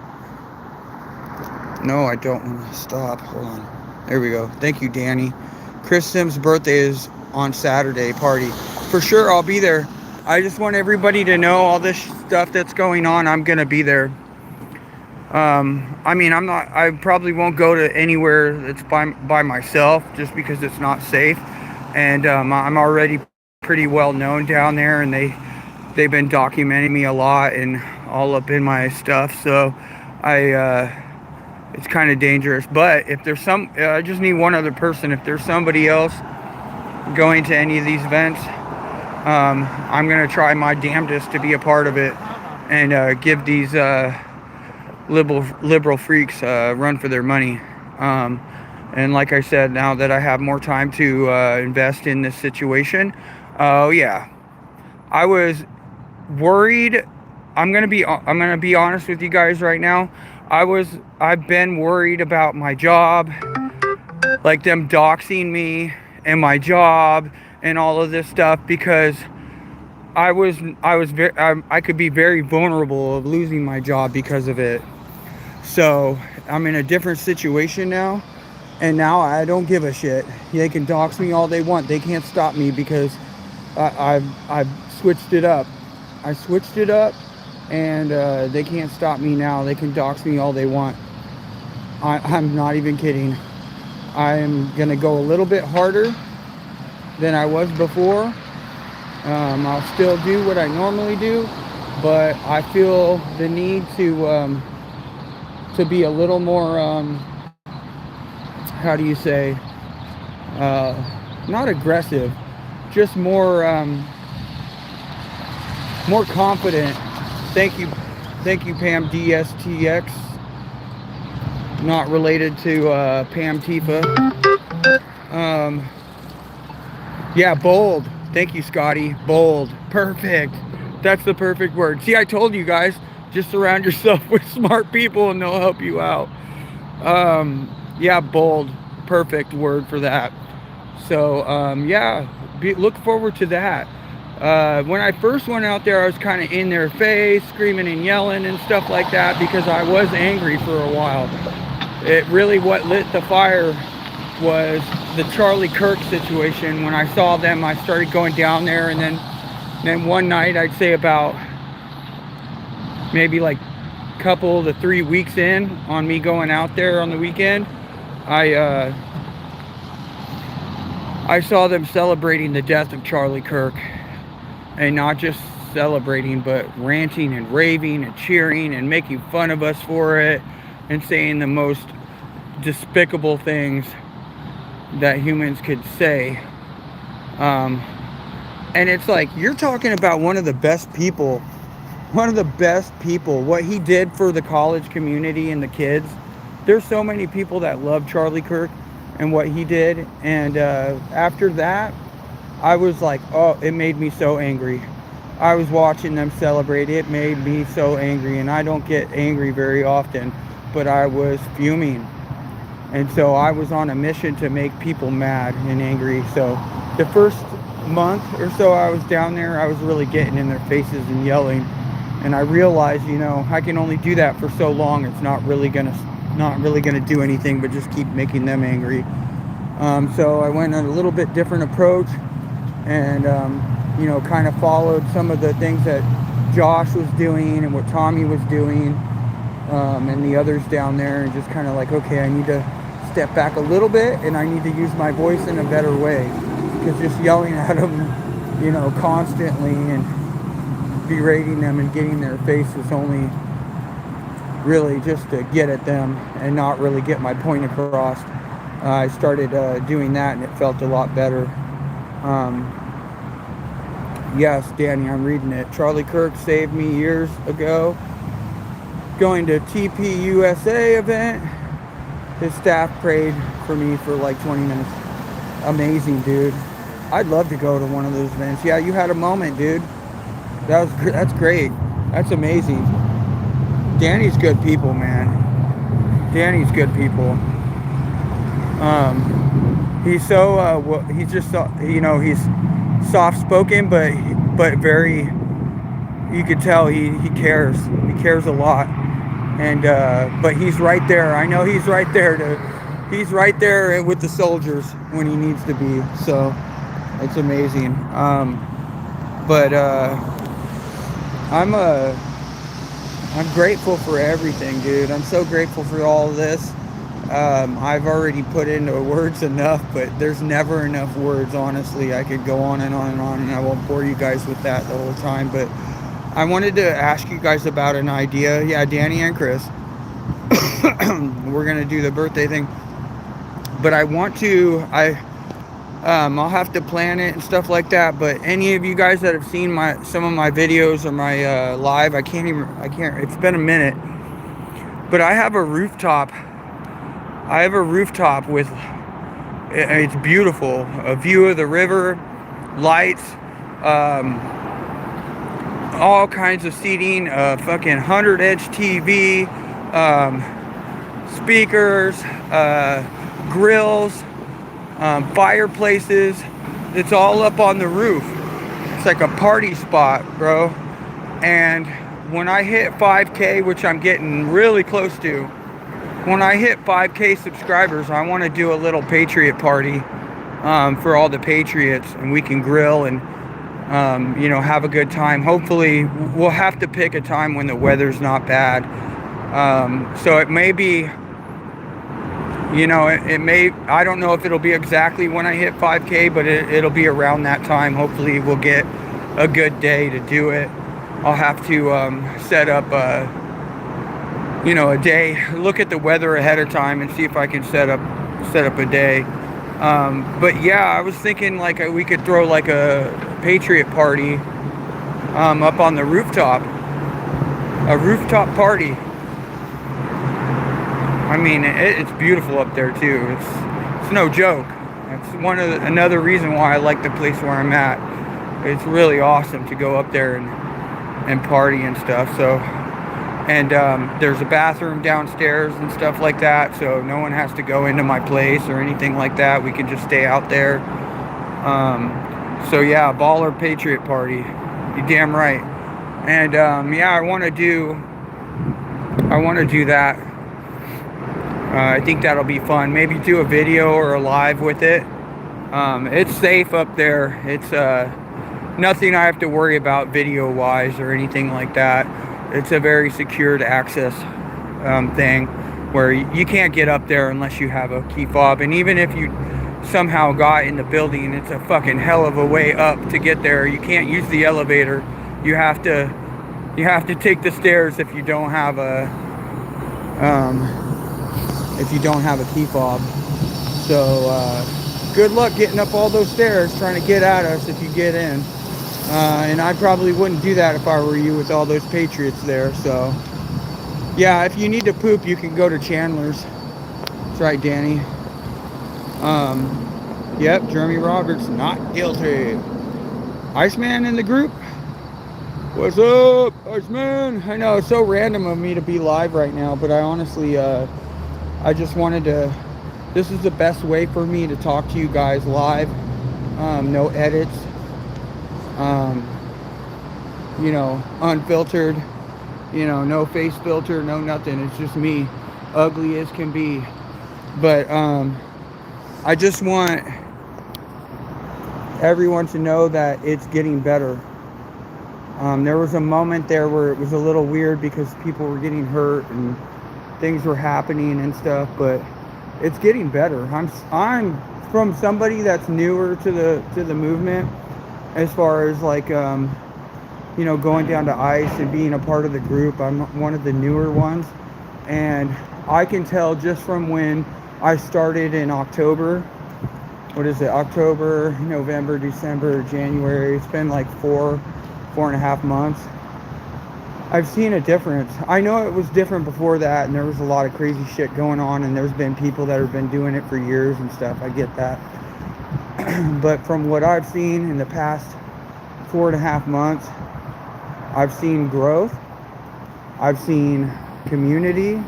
No, I don't want to stop. Hold on. There we go. Thank you, Danny. Chris Sims' birthday is on Saturday. Party. For sure, I'll be there. I just want everybody to know all this stuff that's going on. I'm going to be there. I mean, I probably won't go to anywhere that's by myself, just because it's not safe. And I'm already pretty well known down there, and they've been documenting me a lot and all up in my stuff. So it's kind of dangerous. But if there's I just need one other person. If there's somebody else going to any of these events, I'm going to try my damnedest to be a part of it and give these liberal freaks run for their money. And like I said, now that I have more time to invest in this situation, yeah, I was worried. I'm gonna be honest with you guys right now. I've been worried about my job, like them doxing me and my job and all of this stuff, because I could be very vulnerable of losing my job because of it. So I'm in a different situation now, and now I don't give a shit. They can dox me all they want. They can't stop me, because I've switched it up. I switched it up, and they can't stop me now. They can dox me all they want. I'm not even kidding. I'm gonna go a little bit harder than I was before. I'll still do what I normally do, but I feel the need to be a little more, how do you say, not aggressive, just more confident. Thank you, Pam DSTX. Not related to Pam Tifa. Yeah, bold. Thank you, Scotty. Bold. Perfect. That's the perfect word. See, I told you guys, just surround yourself with smart people and they'll help you out. Yeah, bold. Perfect word for that. So, yeah, look forward to that. When I first went out there, I was kind of in their face, screaming and yelling and stuff like that because I was angry for a while. It really, what lit the fire was the Charlie Kirk situation. When I saw them, I started going down there, and then one night, I'd say about maybe like a couple to 3 weeks in on me going out there on the weekend, I saw them celebrating the death of Charlie Kirk, and not just celebrating, but ranting and raving and cheering and making fun of us for it and saying the most despicable things that humans could say. And it's like, you're talking about one of the best people, what he did for the college community and the kids. There's so many people that love Charlie Kirk and what he did. And after that, I was like, oh, it made me so angry. I was watching them celebrate. It made me so angry. And I don't get angry very often, but I was fuming. And so I was on a mission to make people mad and angry. So the first month or so I was down there, I was really getting in their faces and yelling. And I realized, you know, I can only do that for so long. It's not really gonna do anything but just keep making them angry. So I went on a little bit different approach, and you know, kind of followed some of the things that Josh was doing and what Tommy was doing, and the others down there, and just kind of like, okay, I need to step back a little bit, and I need to use my voice in a better way, because just yelling at them, you know, constantly and berating them and getting their face is only really just to get at them and not really get my point across. I started doing that, and it felt a lot better. Yes, Danny, I'm reading it. Charlie Kirk saved me years ago. Going to TPUSA event. His staff prayed for me for like 20 minutes. Amazing, dude. I'd love to go to one of those events. Yeah, you had a moment, dude. That's great. That's amazing. Danny's good people, man. Danny's good people. He's so he's just, you know, he's soft-spoken, but very, you could tell he cares. He cares a lot. And but he's right there. I know he's right there he's right there with the soldiers when he needs to be. So it's amazing. But I'm grateful for everything, dude. I'm so grateful for all of this. I've already put into words enough, but there's never enough words, honestly. I could go on and on and on, and I won't bore you guys with that the whole time. But I wanted to ask you guys about an idea. Yeah, Danny and Chris. We're going to do the birthday thing. But I'll have to plan it and stuff like that. But any of you guys that have seen some of my videos or my live, I can't, it's been a minute. But I have a rooftop with, it's beautiful. A view of the river, lights, all kinds of seating, fucking 100-inch TV, speakers, grills, fireplaces. It's all up on the roof. It's like a party spot, bro. And when I hit 5K, which I'm getting really close to, when I hit 5K subscribers, I want to do a little Patriot party for all the Patriots, and we can grill and you know, have a good time. Hopefully, we'll have to pick a time when the weather's not bad. So it may be, you know, it may, I don't know if it'll be exactly when I hit 5K, but it'll be around that time. Hopefully we'll get a good day to do it. I'll have to set up you know, a day, look at the weather ahead of time and see if I can set up a day. But yeah, I was thinking like we could throw like a Patriot party up on the rooftop. A rooftop party. I mean, it's beautiful up there too. It's no joke. It's another reason why I like the place where I'm at. It's really awesome to go up there and party and stuff. So, and there's a bathroom downstairs and stuff like that, so no one has to go into my place or anything like that. We can just stay out there. So yeah, baller Patriot party. You're damn right. And yeah, I want to do that. I think that'll be fun. Maybe do a video or a live with it. It's safe up there. It's nothing I have to worry about video wise or anything like that. It's a very secured access thing where you can't get up there unless you have a key fob. And even if you somehow got in the building, it's a fucking hell of a way up to get there. You can't use the elevator. You have to take the stairs if you don't have a key fob. So good luck getting up all those stairs trying to get at us if you get in. And I probably wouldn't do that if I were you with all those Patriots there. So yeah, if you need to poop, you can go to Chandler's. That's right, Danny. Yep, Jeremy Roberts not guilty. Iceman in the group. What's up, Iceman? I know it's so random of me to be live right now, but I honestly I just wanted to, this is the best way for me to talk to you guys live. No edits. You know, unfiltered, you know, no face filter, no nothing. It's just me, ugly as can be. But I just want everyone to know that it's getting better. There was a moment there where it was a little weird because people were getting hurt and things were happening and stuff, but it's getting better. I'm from somebody that's newer to the movement, as far as like you know, going down to ICE and being a part of the group. I'm one of the newer ones, and I can tell just from when I started in October, what is it, October, November, December, January, it's been like four and a half months. I've seen a difference. I know it was different before that, and there was a lot of crazy shit going on, and there's been people that have been doing it for years and stuff. I get that. But from what I've seen in the past 4.5 months, I've seen growth. I've seen community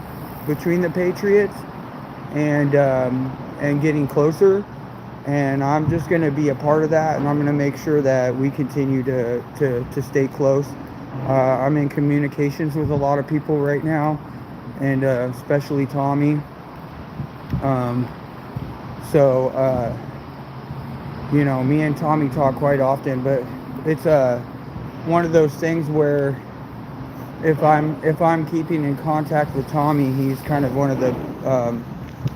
between the Patriots and getting closer. And I'm just going to be a part of that, and I'm going to make sure that we continue to stay close. I'm in communications with a lot of people right now, and especially Tommy. You know, me and Tommy talk quite often, but it's one of those things where if I'm keeping in contact with Tommy, he's kind of one of the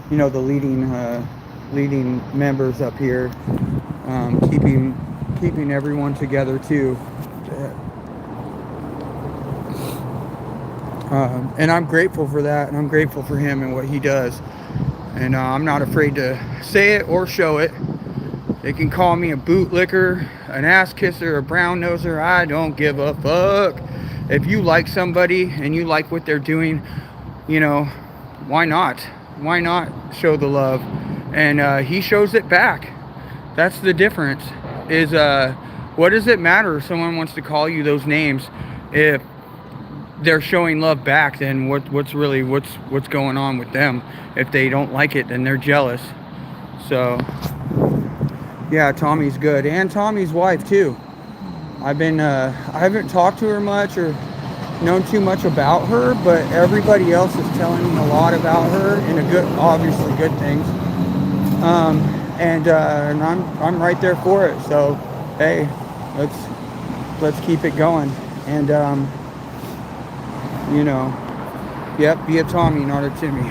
you know, the leading members up here, keeping everyone together too. And I'm grateful for that, and I'm grateful for him and what he does. And I'm not afraid to say it or show it. They can call me a bootlicker, an ass kisser, a brown noser. I don't give a fuck. If you like somebody and you like what they're doing, you know, why not? Why not show the love? And he shows it back. That's the difference. Is what does it matter if someone wants to call you those names if they're showing love back? Then what's going on with them? If they don't like it, then they're jealous. So yeah, Tommy's good, and Tommy's wife too. I haven't talked to her much or known too much about her, but everybody else is telling me a lot about her, and obviously good things. And I'm right there for it. So hey, let's keep it going. And you know, yep, be a Tommy, not a Timmy.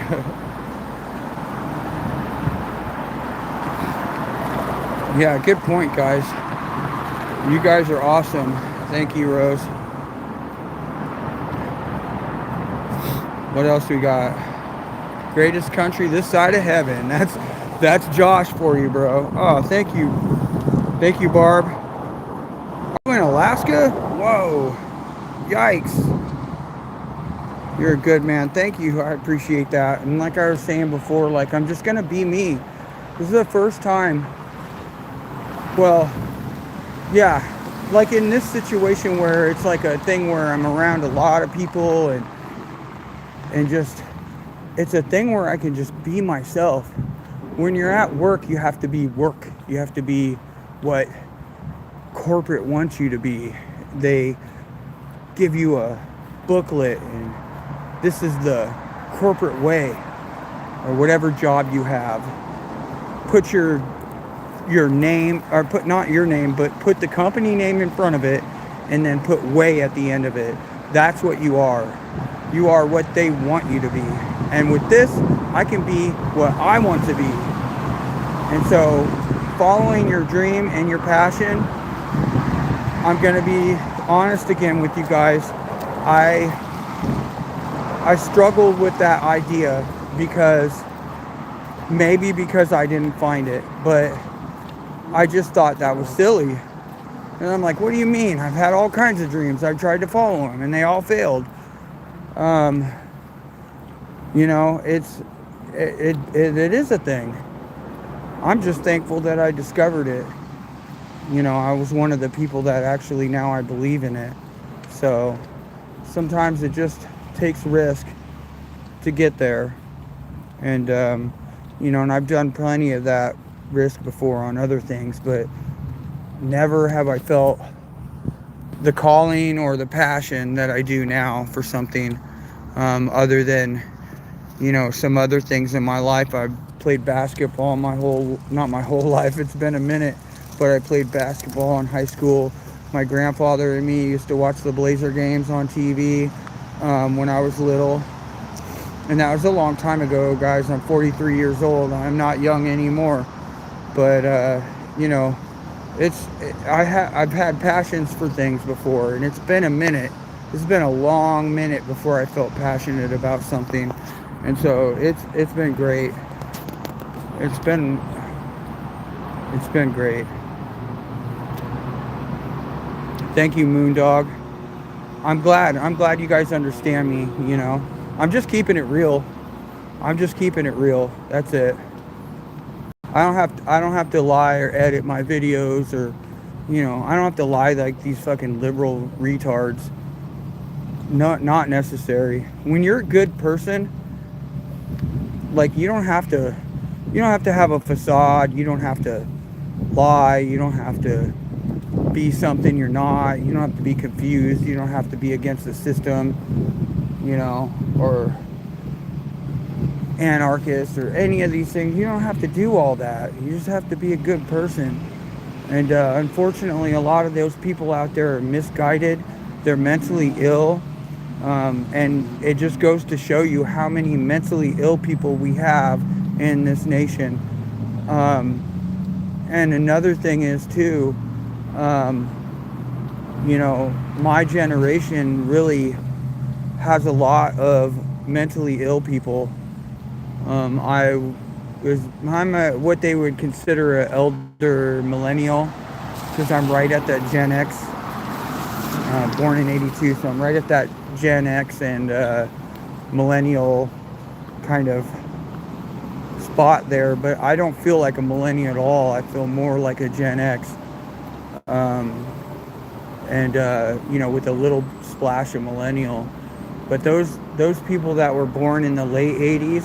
Yeah, good point, guys. You guys are awesome. Thank you, Rose. What else we got? Greatest country this side of heaven. That's Josh for you, bro. Oh, thank you. Thank you, Barb. I'm in Alaska? Whoa. Yikes. You're a good man. Thank you. I appreciate that. And like I was saying before, like, I'm just gonna be me. This is the first time. Well, yeah, like in this situation where it's like a thing where I'm around a lot of people and just, it's a thing where I can just be myself. When you're at work, you have to be work. You have to be what corporate wants you to be. They give you a booklet and this is the corporate way, or whatever job you have. Put your name, or put not your name, but put the company name in front of it and then put way at the end of it. That's what you are. You are what they want you to be. And with this, I can be what I want to be. And so following your dream and your passion, I'm going to be honest again with you guys. I struggled with that idea because I didn't find it, but I just thought that was silly. And I'm like, what do you mean? I've had all kinds of dreams. I've tried to follow them and they all failed. You know, it is a thing. I'm just thankful that I discovered it. You know, I was one of the people that actually now I believe in it. So sometimes it just takes risk to get there. And, you know, and I've done plenty of that risk before on other things, but never have I felt the calling or the passion that I do now for something, other than, you know, some other things in my life. I've played basketball not my whole life, it's been a minute, but I played basketball in high school. My grandfather and me used to watch the Blazer games on TV when I was little. And that was a long time ago, guys. I'm 43 years old. I'm not young anymore. But, you know, I've had passions for things before, and it's been a minute. It's been a long minute before I felt passionate about something. And so it's been great. It's been great. Thank you, Moondog. I'm glad you guys understand me, you know. I'm just keeping it real. That's it. I don't have to lie or edit my videos, or, you know, I don't have to lie like these fucking liberal retards. Not necessary. When you're a good person, like, you don't have to have a facade. You don't have to lie. You don't have to be something you're not. You don't have to be confused. You don't have to be against the system, you know, or anarchist or any of these things. You don't have to do all that. You just have to be a good person. And unfortunately, a lot of those people out there are misguided. They're mentally ill. And it just goes to show you how many mentally ill people we have in this nation. And another thing is too, you know, my generation really has a lot of mentally ill people. I'm what they would consider an elder millennial, because I'm right at that Gen X, born in '82, so I'm right at that Gen X and millennial kind of spot there. But I don't feel like a millennial at all. I feel more like a Gen X, and you know, with a little splash of millennial. But those people that were born in the late '80s,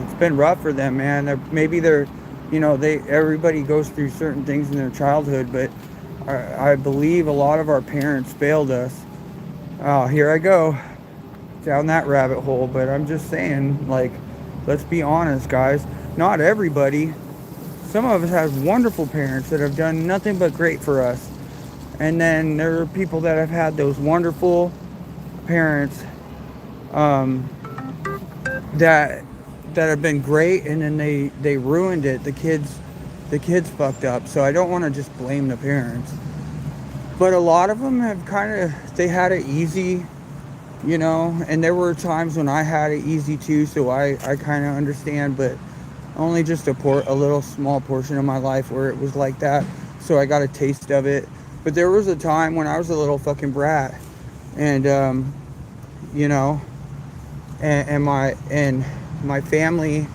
it's been rough for them, man. Maybe they're, you know, everybody goes through certain things in their childhood, but I believe a lot of our parents failed us. Oh, here I go down that rabbit hole. But I'm just saying, like, let's be honest, guys. Not everybody. Some of us have wonderful parents that have done nothing but great for us. And then there are people that have had those wonderful parents that that have been great, and then they ruined it. The kids fucked up. So I don't want to just blame the parents, but a lot of them have they had it easy, you know, and there were times when I had it easy too, so I kind of understand, but only just a little small portion of my life where it was like that, so I got a taste of it. But there was a time when I was a little fucking brat, and you know, and my family,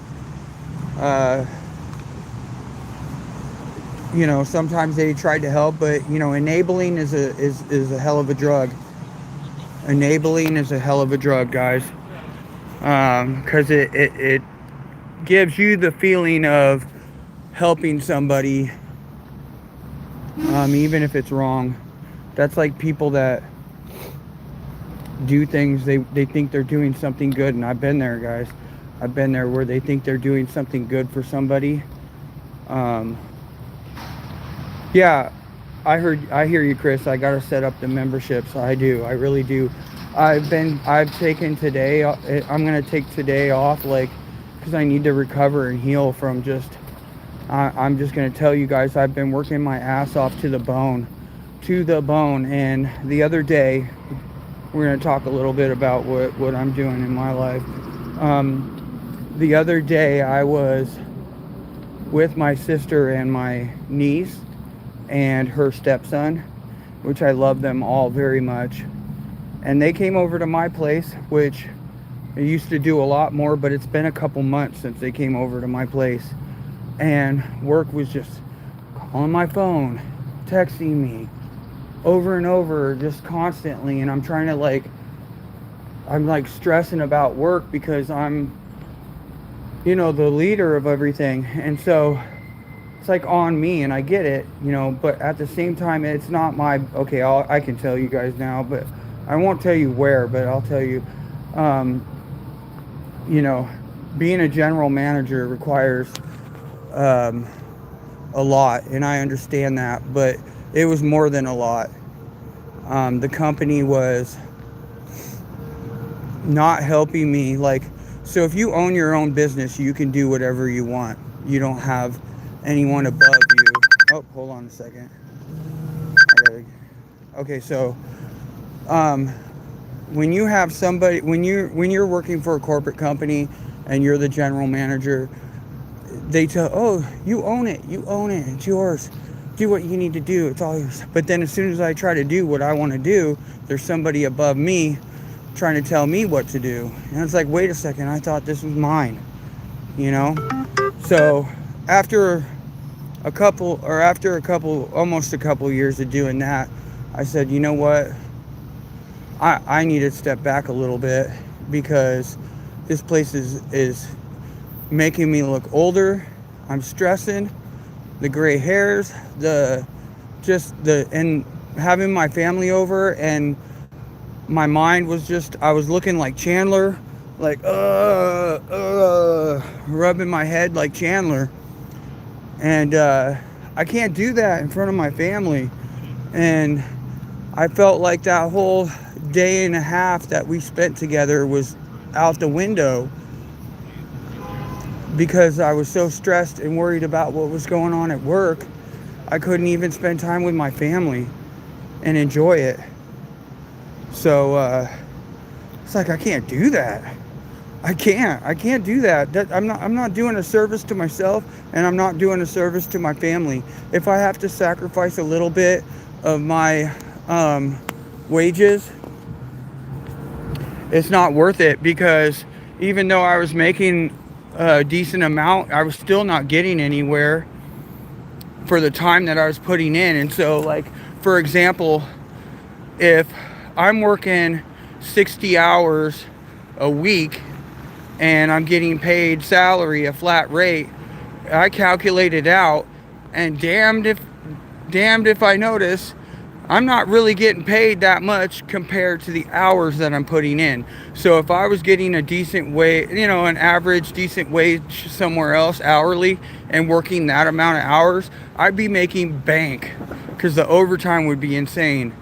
you know, sometimes they tried to help, but you know, enabling is a hell of a drug. Enabling is a hell of a drug, guys, because it gives you the feeling of helping somebody, even if it's wrong. That's like people that do things, they think they're doing something good, and I've been there, guys. I've been there where they think they're doing something good for somebody. Yeah, I hear you, Chris. I gotta set up the memberships. I do. I really do. I've taken today. I'm gonna take today off, like, because I need to recover and heal from just. I'm just gonna tell you guys, I've been working my ass off to the bone, And the other day, we're gonna talk a little bit about what I'm doing in my life. The other day, I was with my sister and my niece and her stepson, which I love them all very much. And they came over to my place, which I used to do a lot more, but it's been a couple months since they came over to my place. And work was just on my phone, texting me over and over, just constantly. And I'm trying to I'm like stressing about work because I'm, you know, the leader of everything. And so it's like on me, and I get it, you know, but at the same time, it's not my, okay, I can tell you guys now, but I won't tell you where, but I'll tell you, you know, being a general manager requires a lot, and I understand that, but it was more than a lot. The company was not helping me, so if you own your own business, you can do whatever you want. You don't have anyone above you. Oh, hold on a second. Okay, so when you have somebody, when you're working for a corporate company and you're the general manager, they tell, oh, you own it, it's yours, do what you need to do, it's all yours. But then as soon as I try to do what I want to do, there's somebody above me trying to tell me what to do. And it's like, wait a second, I thought this was mine, you know? So after almost a couple years of doing that, I said, you know what, I need to step back a little bit, because this place is making me look older. I'm stressing, the gray hairs, and having my family over, and my mind was just, I was looking like Chandler, rubbing my head like Chandler. And I can't do that in front of my family. And I felt like that whole day and a half that we spent together was out the window, because I was so stressed and worried about what was going on at work. I couldn't even spend time with my family and enjoy it. So it's like, I can't do that. I can't do that. I'm not doing a service to myself, and I'm not doing a service to my family. If I have to sacrifice a little bit of my wages, it's not worth it, because even though I was making a decent amount, I was still not getting anywhere for the time that I was putting in. And so, for example, if I'm working 60 hours a week and I'm getting paid salary, a flat rate, I calculate it out, and damned if I notice, I'm not really getting paid that much compared to the hours that I'm putting in. So if I was getting a decent wage, an average decent wage somewhere else hourly, and working that amount of hours, I'd be making bank, because the overtime would be insane,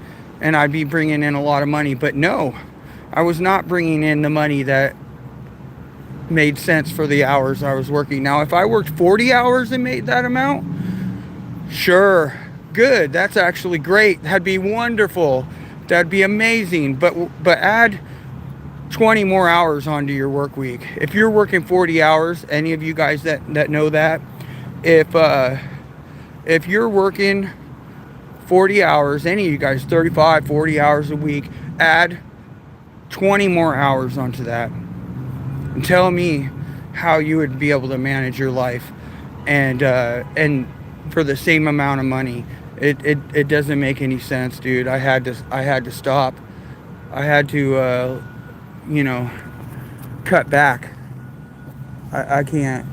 and I'd be bringing in a lot of money. But no, I was not bringing in the money that made sense for the hours I was working. Now, if I worked 40 hours and made that amount, sure, good. That's actually great. That'd be wonderful. That'd be amazing. But add 20 more hours onto your work week. If you're working 40 hours, any of you guys that know that, if you're working 40 hours, any of you guys, 35, 40 hours a week, add 20 more hours onto that. And tell me how you would be able to manage your life and for the same amount of money. It doesn't make any sense, dude. I had to stop. I had to cut back. I can't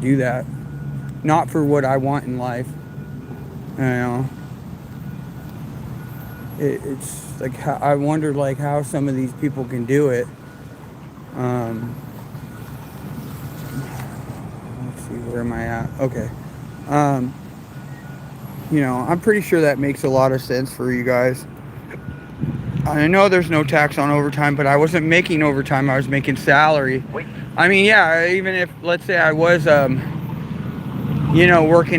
do that. Not for what I want in life. You know, it's like, I wonder like how some of these people can do it. Let's see, where am I at? Okay. I'm pretty sure that makes a lot of sense for you guys. I know there's no tax on overtime, but I wasn't making overtime. I was making salary. I mean, yeah, even if, let's say I was, working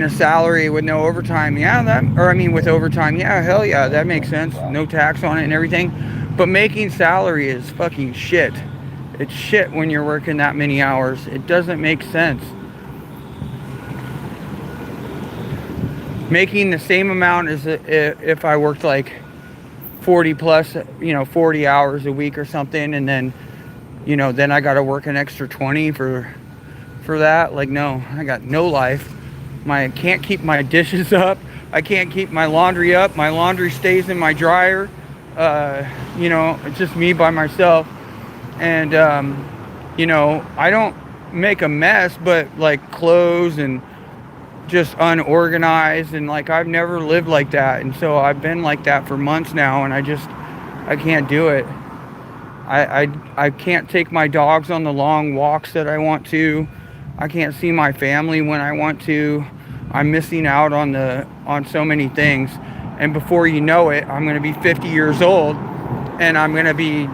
a salary with no overtime, with overtime, yeah, hell yeah, that makes sense. No tax on it and everything. But making salary is fucking shit. It's shit when you're working that many hours. It doesn't make sense. Making the same amount as if I worked like 40 plus, 40 hours a week or something, and then, then I got to work an extra 20 for that. Like, no, I got no life. I can't keep my dishes up. I can't keep my laundry up. My laundry stays in my dryer. It's just me by myself. And, I don't make a mess, but like clothes and just unorganized, and like I've never lived like that, and so I've been like that for months now, and I can't do it. I can't take my dogs on the long walks that I want to. I can't see my family when I want to. I'm missing out on so many things, and before you know it, I'm going to be 50 years old, and I'm going to be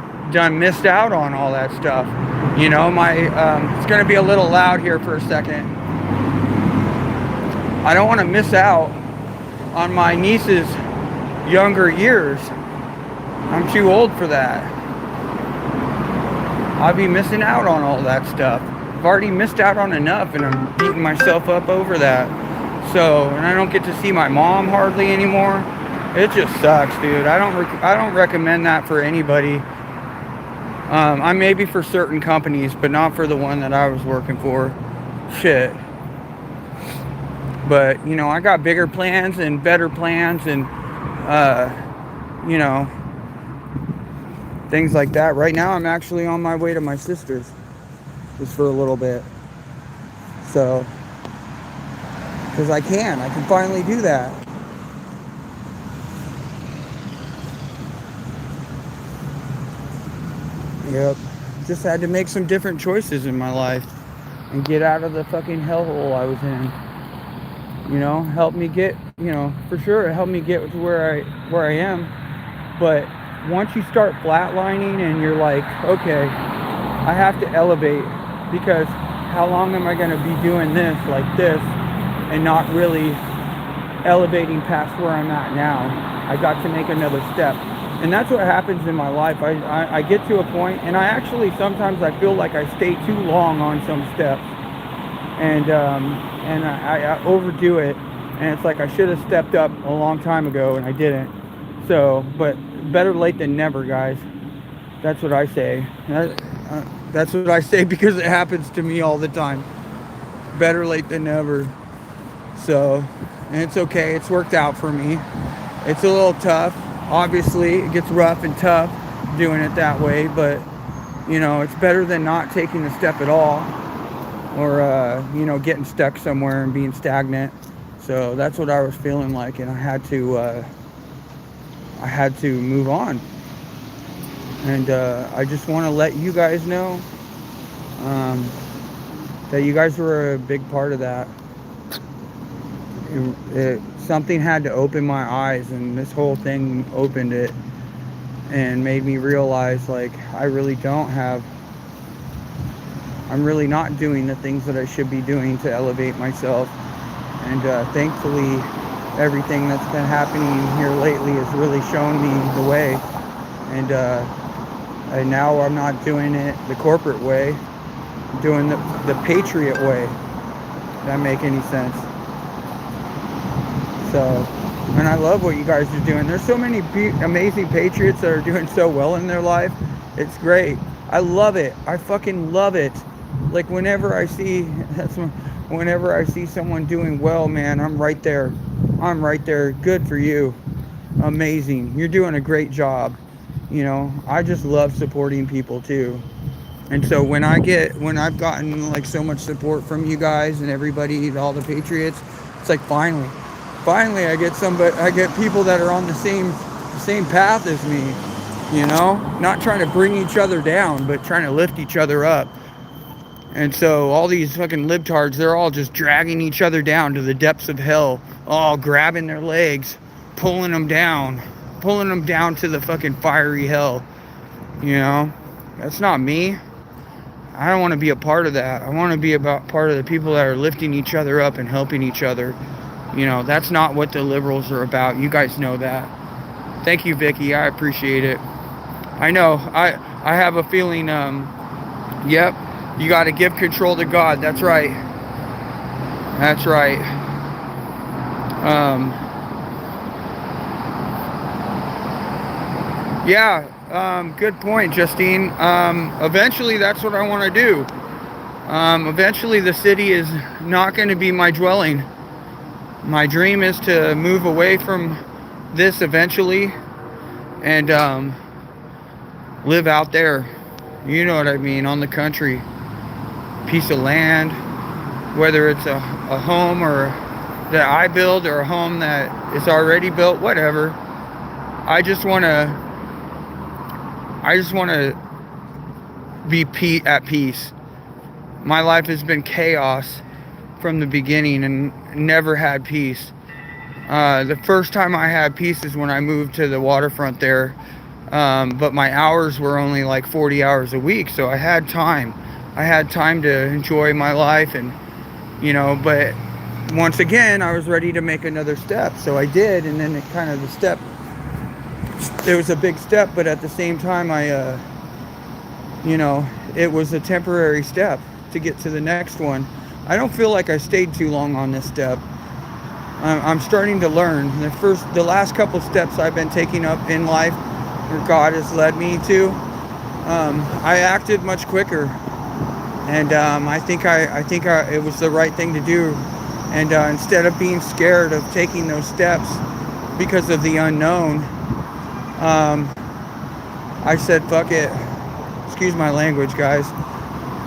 missed out on all that stuff. It's going to be a little loud here for a second. I don't want to miss out on my niece's younger years. I'm too old for that. I'll be missing out on all that stuff. I've already missed out on enough, and I'm beating myself up over that. So, and I don't get to see my mom hardly anymore. It just sucks, dude. I don't recommend that for anybody. I maybe for certain companies, but not for the one that I was working for. Shit. But, I got bigger plans and better plans and, things like that. Right now, I'm actually on my way to my sister's just for a little bit. So, because I can finally do that. Yep. Just had to make some different choices in my life and get out of the fucking hellhole I was in. Help me get, for sure it helped me get to where I am. But once you start flatlining and you're like, okay, I have to elevate, because how long am I going to be doing this like this and not really elevating past where I'm at now? I got to make another step. And that's what happens in my life. I get to a point, and I actually sometimes I feel like I stay too long on some steps. And I overdo it, and it's like I should have stepped up a long time ago, and I didn't. So, but better late than never, guys. That's what I say. That's what I say because it happens to me all the time. Better late than never. So, and it's okay. It's worked out for me. It's a little tough. Obviously, it gets rough and tough doing it that way, but, it's better than not taking the step at all. Or, getting stuck somewhere and being stagnant. So that's what I was feeling like, and I had to move on. And I just want to let you guys know that you guys were a big part of that. Something had to open my eyes, and this whole thing opened it and made me realize, like, I really don't have I'm really not doing the things that I should be doing to elevate myself. And thankfully, everything that's been happening here lately has really shown me the way. And now I'm not doing it the corporate way. I'm doing the Patriot way. Does that make any sense? So, and I love what you guys are doing. There's so many amazing patriots that are doing so well in their life. It's great. I love it. I fucking love it. Like whenever I see someone doing well, man, I'm right there. I'm right there. Good for you. Amazing. You're doing a great job. You know, I just love supporting people too. And so when I've gotten like so much support from you guys and everybody, all the patriots, it's like finally I get people that are on the same path as me, you know, not trying to bring each other down, but trying to lift each other up. And so all these fucking libtards, they're all just dragging each other down to the depths of hell, all grabbing their legs, pulling them down to the fucking fiery hell. You know, that's not me. I don't want to be a part of that. I want to be part of the people that are lifting each other up and helping each other. You know, that's not what the liberals are about. You guys know that. Thank you, Vicky. I appreciate it. I know. I have a feeling, yep, you got to give control to God. That's right. That's right. Yeah, good point, Justine. Eventually, that's what I want to do. Eventually, the city is not going to be my dwelling. My dream is to move away from this eventually and live out there. You know what I mean, on the country. Piece of land, whether it's a home or that I build or a home that is already built, whatever. I just want to be at peace. My life has been chaos from the beginning and never had peace. The first time I had peace is when I moved to the waterfront there, but my hours were only like 40 hours a week, so I had time to enjoy my life. And you know, but once again I was ready to make another step, so I did. And then it was a big step, but at the same time you know, it was a temporary step to get to the next one. I don't feel like I stayed too long on this step. I'm starting to learn. The last couple steps I've been taking up in life, where God has led me to, I acted much quicker, and I think it was the right thing to do. And instead of being scared of taking those steps because of the unknown, I said, fuck it. Excuse my language, guys.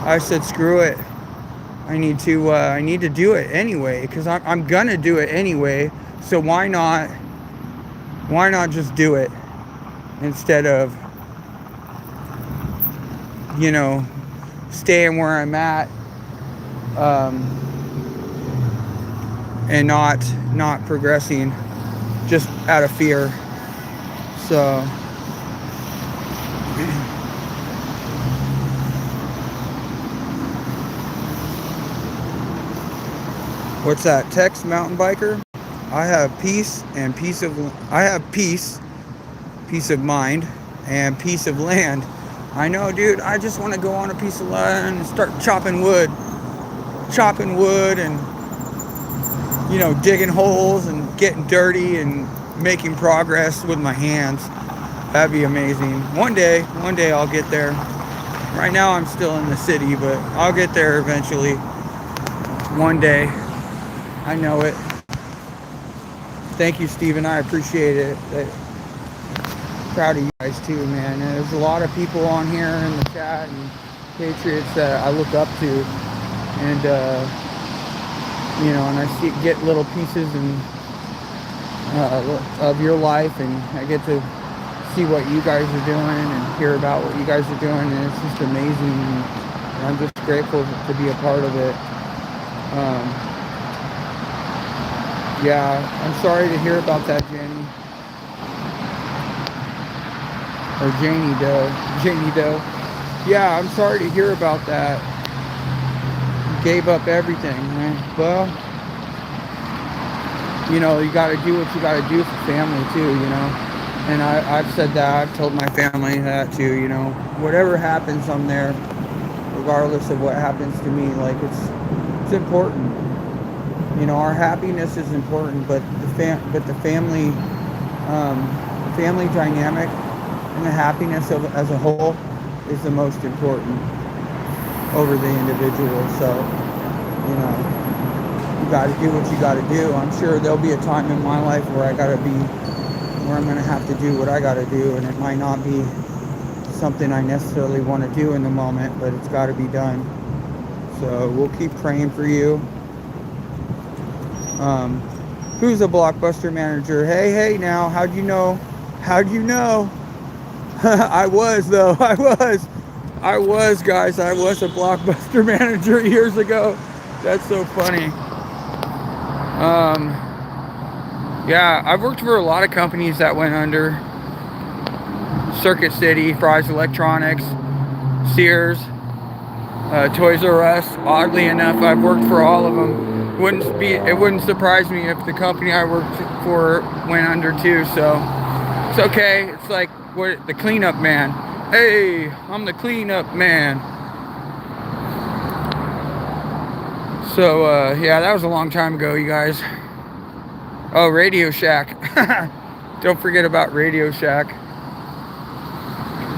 I said, screw it. I need to do it anyway, because I'm gonna do it anyway. So why not just do it instead of, you know, staying where I'm at, and not progressing just out of fear. So what's that? Text mountain biker. I have peace of mind, and peace of land. I know, dude. I just want to go on a piece of land and start chopping wood, and, you know, digging holes and getting dirty and making progress with my hands. That'd be amazing. One day I'll get there. Right now I'm still in the city, but I'll get there eventually. One day. I know it. Thank you, Steven. I appreciate it. Proud of you guys too, man. And there's a lot of people on here in the chat and patriots that I look up to, and you know, and I get little pieces of your life, and I get to see what you guys are doing and hear about what you guys are doing, and it's just amazing. And I'm just grateful to be a part of it. Yeah, I'm sorry to hear about that, Jenny. Or Janie Doe. Yeah, I'm sorry to hear about that. gave up everything, man. Well, you know, you got to do what you got to do for family too, you know. And I've said that. I've told my family that too, you know. Whatever happens, I'm there, regardless of what happens to me. Like, it's important. You know, our happiness is important, but the family family dynamic and the happiness of as a whole is the most important over the individual. So, you know, you got to do what you got to do. I'm sure there'll be a time in my life where I'm going to have to do what I got to do, and it might not be something I necessarily want to do in the moment, but it's got to be done. So we'll keep praying for you. Who's a Blockbuster manager? Hey, now, how'd you know? I was, though. I was, guys. I was a Blockbuster manager years ago. That's so funny. Yeah, I've worked for a lot of companies that went under. Circuit City, Fry's Electronics, Sears, Toys R Us. Oddly enough, I've worked for all of them. It wouldn't surprise me if the company I worked for went under too. So it's okay. It's like the cleanup man. Hey, I'm the cleanup man. So yeah, that was a long time ago, you guys. Oh, Radio Shack. Don't forget about Radio Shack.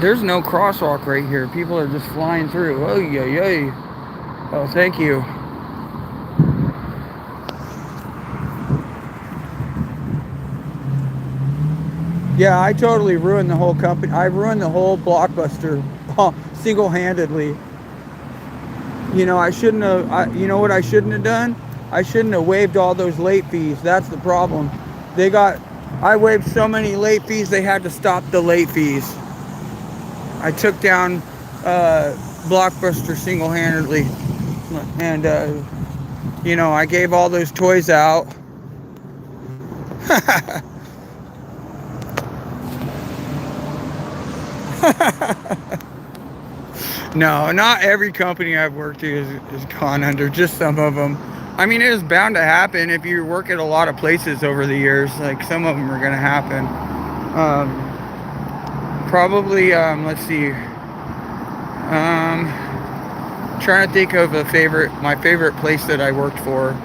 There's no crosswalk right here. People are just flying through. Oh, yay. Oh, thank you. Yeah, I totally ruined the whole company. I ruined the whole Blockbuster single-handedly. You know, I shouldn't have. You know what I shouldn't have done? I shouldn't have waived all those late fees. That's the problem. I waived so many late fees, they had to stop the late fees. I took down Blockbuster single-handedly. And, you know, I gave all those toys out. No, not every company I've worked at is gone under, just some of them. I mean, it is bound to happen if you work at a lot of places over the years. Like, some of them are going to happen. Probably, let's see. Trying to think of my favorite place that I worked for.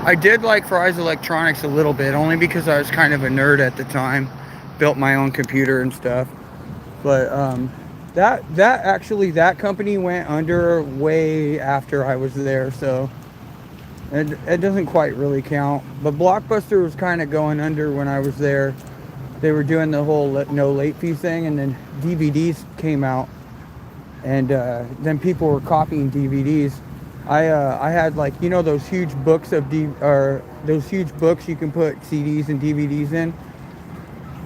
I did like Fry's Electronics a little bit, only because I was kind of a nerd at the time. Built my own computer and stuff. But that company went under way after I was there, so it doesn't quite really count. But Blockbuster was kind of going under when I was there. They were doing the whole no late fee thing, and then DVDs came out, and then people were copying DVDs. I had, like, you know, those huge books those huge books you can put CDs and DVDs in.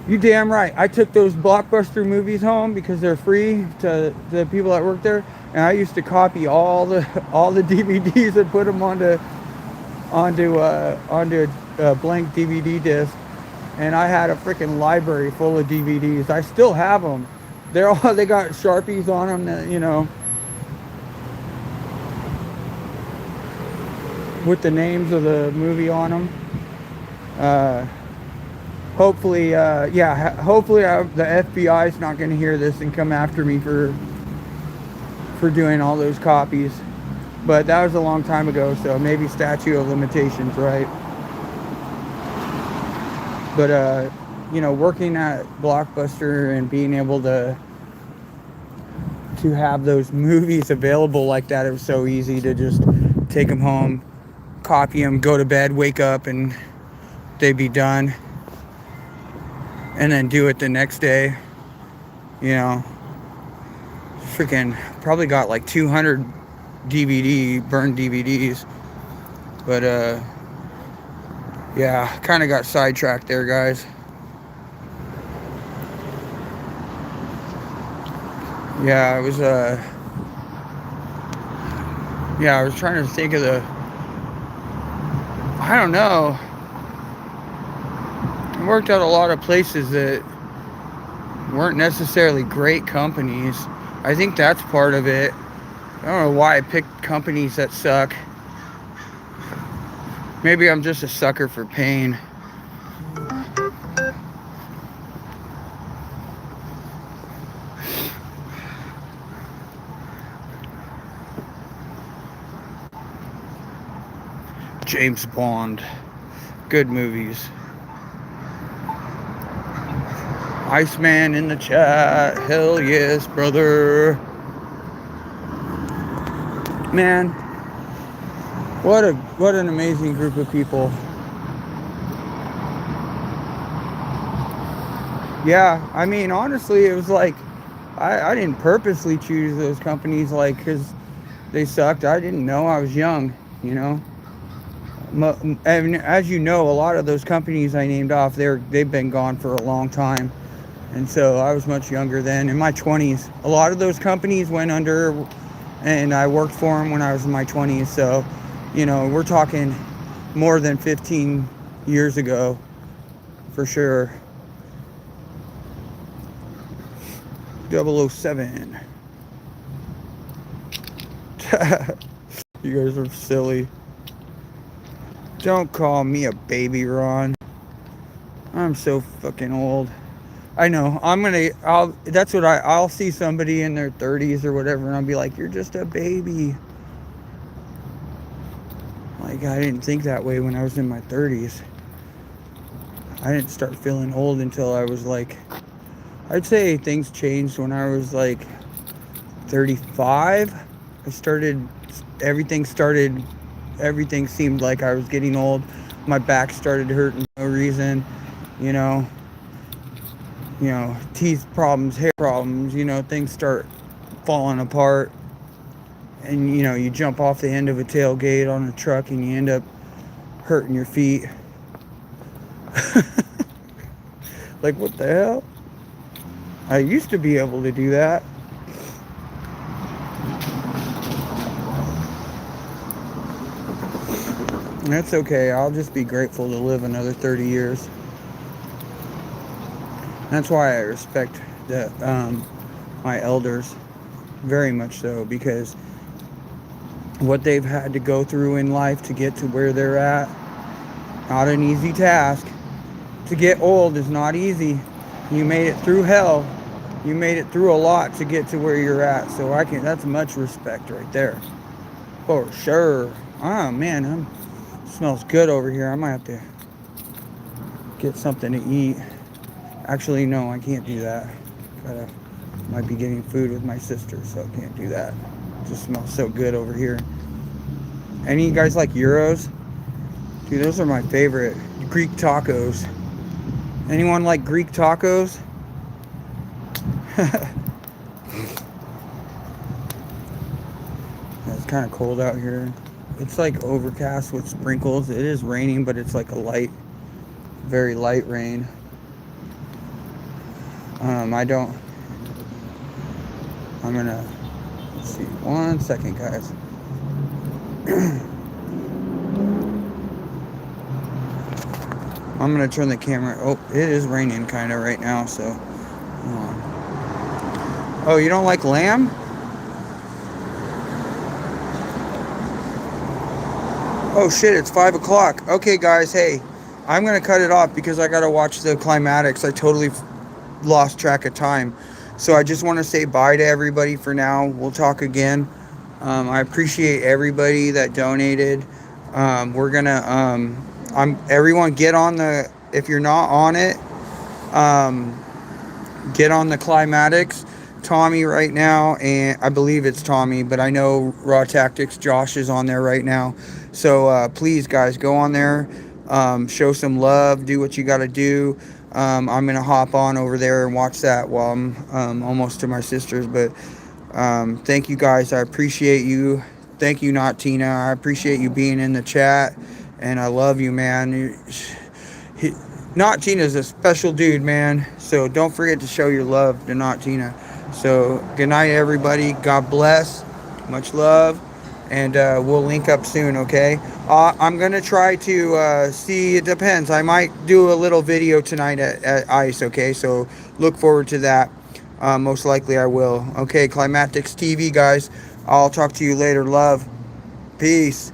You damn right. I took those Blockbuster movies home because they're free to the people that work there, and I used to copy all the DVDs and put them onto a blank DVD disc, and I had a freaking library full of DVDs. I still have them. They got Sharpies on them, that, you know, with the names of the movie on them. Hopefully, hopefully the FBI's not going to hear this and come after me for doing all those copies. But that was a long time ago, so maybe statute of limitations, right? But, you know, working at Blockbuster and being able to have those movies available like that, it was so easy to just take them home, copy them, go to bed, wake up, and they'd be done. And then do it the next day. You know, freaking probably got like 200 burned DVDs. But yeah, kind of got sidetracked there, guys. Yeah, I was trying to think of I don't know. I worked at a lot of places that weren't necessarily great companies. I think that's part of it. I don't know why I picked companies that suck. Maybe I'm just a sucker for pain. James Bond. Good movies. Iceman in the chat. Hell yes, brother. Man, what an amazing group of people. Yeah, I mean, honestly, it was like I didn't purposely choose those companies, like, because they sucked. I didn't know. I was young, you know. And as you know, a lot of those companies I named off, they've been gone for a long time. And so I was much younger then, in my 20s. A lot of those companies went under, and I worked for them when I was in my 20s. So, you know, we're talking more than 15 years ago, for sure. 007. You guys are silly. Don't call me a baby, Ron. I'm so fucking old. I know. I'll see somebody in their 30s or whatever, and I'll be like, you're just a baby. Like, I didn't think that way when I was in my 30s. I didn't start feeling old until I was like, I'd say things changed when I was like 35. Everything seemed like I was getting old. My back started hurting for no reason, you know, teeth problems, hair problems, things start falling apart. And, you jump off the end of a tailgate on a truck and you end up hurting your feet. Like, what the hell? I used to be able to do that. That's okay. I'll just be grateful to live another 30 years. That's why I respect my elders very much so, because what they've had to go through in life to get to where they're at, not an easy task. To get old is not easy. You made it through hell. You made it through a lot to get to where you're at. So that's much respect right there. For sure. Oh man, smells good over here. I might have to get something to eat. Actually, no, I can't do that. Might be getting food with my sister, so I can't do that. It just smells so good over here. Any of you guys like gyros? Dude, those are my favorite. Greek tacos. Anyone like Greek tacos? It's kind of cold out here. It's like overcast with sprinkles. It is raining, but it's like a very light rain. Let's see, 1 second, guys. I'm gonna turn the camera. Oh, it is raining kind of right now, so. Oh, you don't like lamb? Oh shit, it's 5 o'clock. Okay, guys, hey, I'm gonna cut it off because I gotta watch the climatics. I totally lost track of time. So I just want to say bye to everybody for now. We'll talk again. I appreciate everybody that donated. We're gonna everyone get on if you're not on it, get on the climatics. Tommy right now, and I believe it's Tommy, but I know Raw Tactics Josh is on there right now. So please, guys, go on there, show some love, do what you got to do. I'm gonna hop on over there and watch that while I'm almost to my sister's. But thank you, guys. I appreciate you. Thank you, Not Tina. I appreciate you being in the chat, and I love you, man. Not Tina's a special dude, man. So don't forget to show your love to Not Tina. So good night, everybody. God bless. Much love. and we'll link up soon, okay? I'm going to try to see, it depends. I might do a little video tonight at ICE, okay? So look forward to that. Most likely I will. Okay, Climatics TV, guys. I'll talk to you later. Love. Peace.